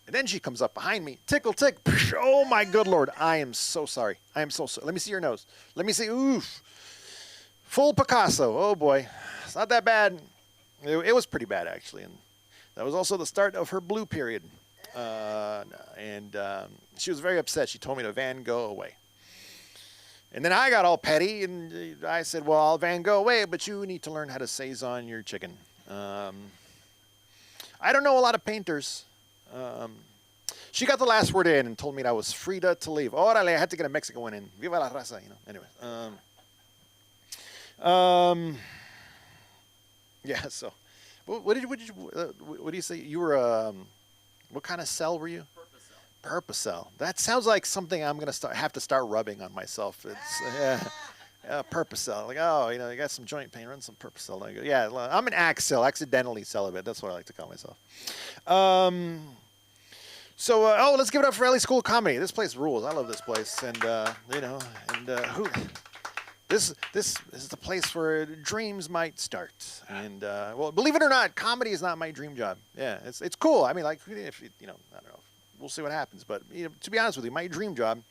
And then she comes up behind me, tickle, tick. Oh, my good Lord. I am so sorry. I am so sorry. Let me see your nose. Let me see. Oof. Full Picasso. Oh, boy. It's not that bad. It was pretty bad, actually. And that was also the start of her blue period. She was very upset. She told me to Van Gogh away. And then I got all petty, and I said, well, I'll Van Gogh away, but you need to learn how to Saison your chicken. I don't know a lot of painters. She got the last word in and told me that I was free to leave. Orale, I had to get a Mexican one in. Viva la raza, you know. Anyway. Yeah, so. What do you say? You were, what kind of cell were you? Purpocell. That sounds like something I'm going to have to start rubbing on myself. It's, yeah, Purpocell. Like, oh, you know, you got some joint pain, run some Purpocell. Like, yeah, I'm an accidentally celibate. That's what I like to call myself. Let's give it up for LA School of Comedy. This place rules. I love this place. And, This is the place where dreams might start, and well, believe it or not, comedy is not my dream job. Yeah, it's cool. I mean, like, if you know, I don't know, we'll see what happens. But you know, to be honest with you, my dream job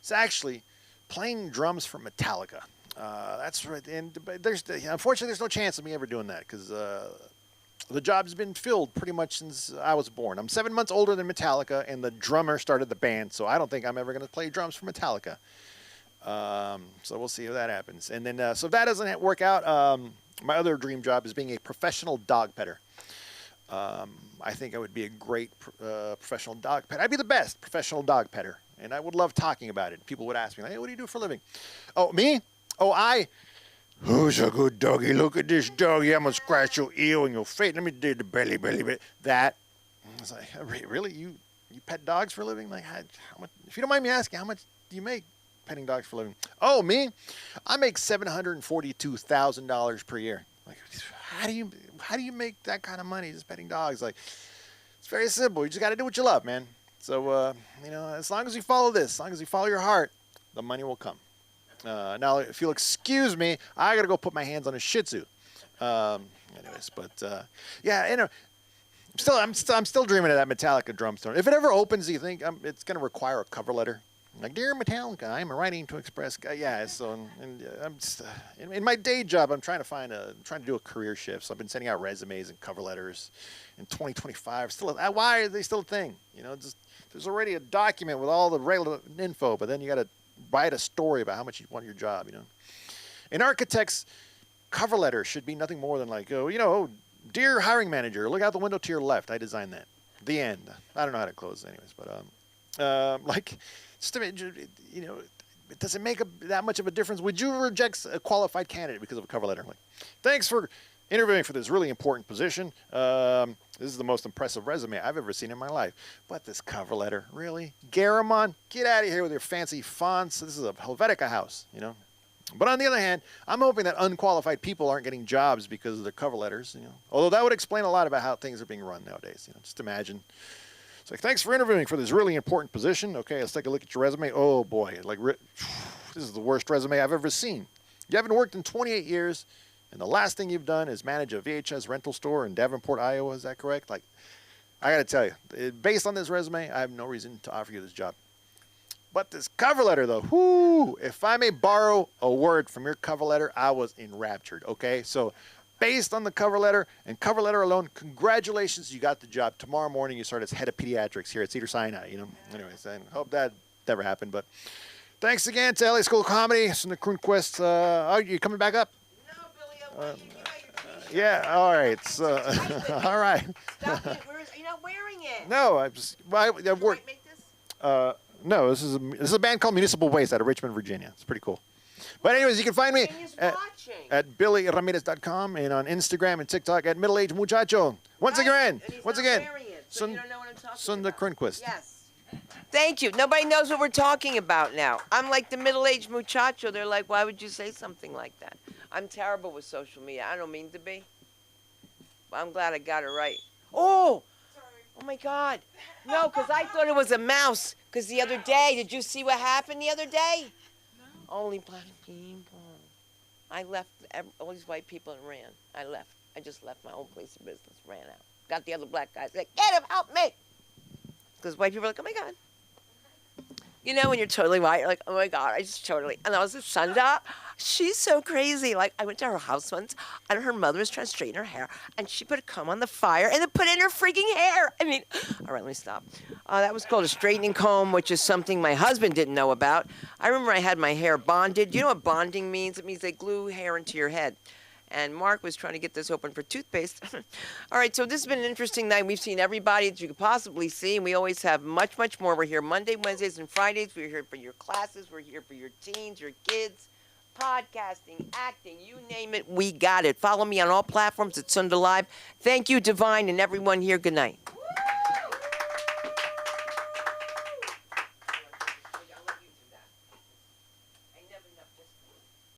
is actually playing drums for Metallica. That's right. And unfortunately, there's no chance of me ever doing that because the job's been filled pretty much since I was born. I'm 7 months older than Metallica, and the drummer started the band, so I don't think I'm ever going to play drums for Metallica. So we'll see if that happens. And then, so if that doesn't work out, my other dream job is being a professional dog petter. I think I would be a great professional dog petter. I'd be the best professional dog petter. And I would love talking about it. People would ask me, like, hey, what do you do for a living? Oh, me? Oh, who's a good doggy? Look at this doggy. I'm going to scratch your ear and your face. Let me do the belly. That. I was like, really? You pet dogs for a living? Like, how much, if you don't mind me asking, how much do you make petting dogs for a living? Oh, me? I make $742,000 per year. Like, how do you make that kind of money just petting dogs? Like, it's very simple. You just got to do what you love, man. So, you know, as long as you follow this, as long as you follow your heart, the money will come. Now, if you'll excuse me, I gotta go put my hands on a Shih Tzu. Anyways, but yeah, you know, I'm still dreaming of that Metallica drum store. If it ever opens, do you think it's gonna require a cover letter? Like, dear Metallica, I'm writing to express. Yeah, so I'm just, in my day job, I'm trying to do a career shift. So I've been sending out resumes and cover letters. In 2025, why are they still a thing? You know, there's already a document with all the regular info, but then you got to write a story about how much you want your job. You know, an architect's cover letter should be nothing more than like, oh, you know, dear hiring manager, look out the window to your left. I designed that. The end. I don't know how to close, anyways, but like. Just you know, does it make that much of a difference? Would you reject a qualified candidate because of a cover letter? Like, thanks for interviewing for this really important position. This is the most impressive resume I've ever seen in my life. But this cover letter, really? Garamond, get out of here with your fancy fonts. This is a Helvetica house, you know. But on the other hand, I'm hoping that unqualified people aren't getting jobs because of their cover letters, you know. Although that would explain a lot about how things are being run nowadays. You know, just imagine. It's like, thanks for interviewing for this really important position. Okay, let's take a look at your resume. Oh boy, like this is the worst resume I've ever seen. You haven't worked in 28 years, and the last thing you've done is manage a VHS rental store in Davenport, Iowa. Is that correct? Like, I got to tell you, based on this resume, I have no reason to offer you this job. But this cover letter, though, whoo! If I may borrow a word from your cover letter, I was enraptured. Okay, so. Based on the cover letter and cover letter alone, congratulations, you got the job. Tomorrow morning you start as head of pediatrics here at Cedars-Sinai, you know. Anyways, I hope that never happened. But thanks again to LA School of Comedy, Sunda Kronquist. Are you coming back up? No, Billy, I'm yeah, all right. So, all right. Stop it. You're not wearing it. No, I work. Make this? No, this is a band called Municipal Waste out of Richmond, Virginia. It's pretty cool. But anyways, you can find me at BillyRamirez.com and on Instagram and TikTok at middle-aged muchacho. Once again, So you don't know what I'm talking Sunda about. Kronquist. Yes. Thank you. Nobody knows what we're talking about now. I'm like the middle-aged muchacho. They're like, why would you say something like that? I'm terrible with social media. I don't mean to be. But I'm glad I got it right. Oh! Oh my God. No, because I thought it was a mouse. Because the other day, did you see what happened the other day? Only black people. I left all these white people and ran. I left. I just left my own place of business, ran out. Got the other black guys like, get him, help me. Because white people are like, oh my God. You know, when you're totally white, you're like, oh my God, I just totally. And I was with Sunda. She's so crazy. Like, I went to her house once, and her mother was trying to straighten her hair, and she put a comb on the fire and then put it in her freaking hair. I mean, all right, let me stop. That was called a straightening comb, which is something my husband didn't know about. I remember I had my hair bonded. You know what bonding means? It means they glue hair into your head. And Mark was trying to get this open for toothpaste. All right, so this has been an interesting night. We've seen everybody that you could possibly see, and we always have much, much more. We're here Monday, Wednesdays, and Fridays. We're here for your classes. We're here for your teens, your kids, podcasting, acting, you name it, we got it. Follow me on all platforms at Sunda Live. Thank you, Divine, and everyone here. Good night.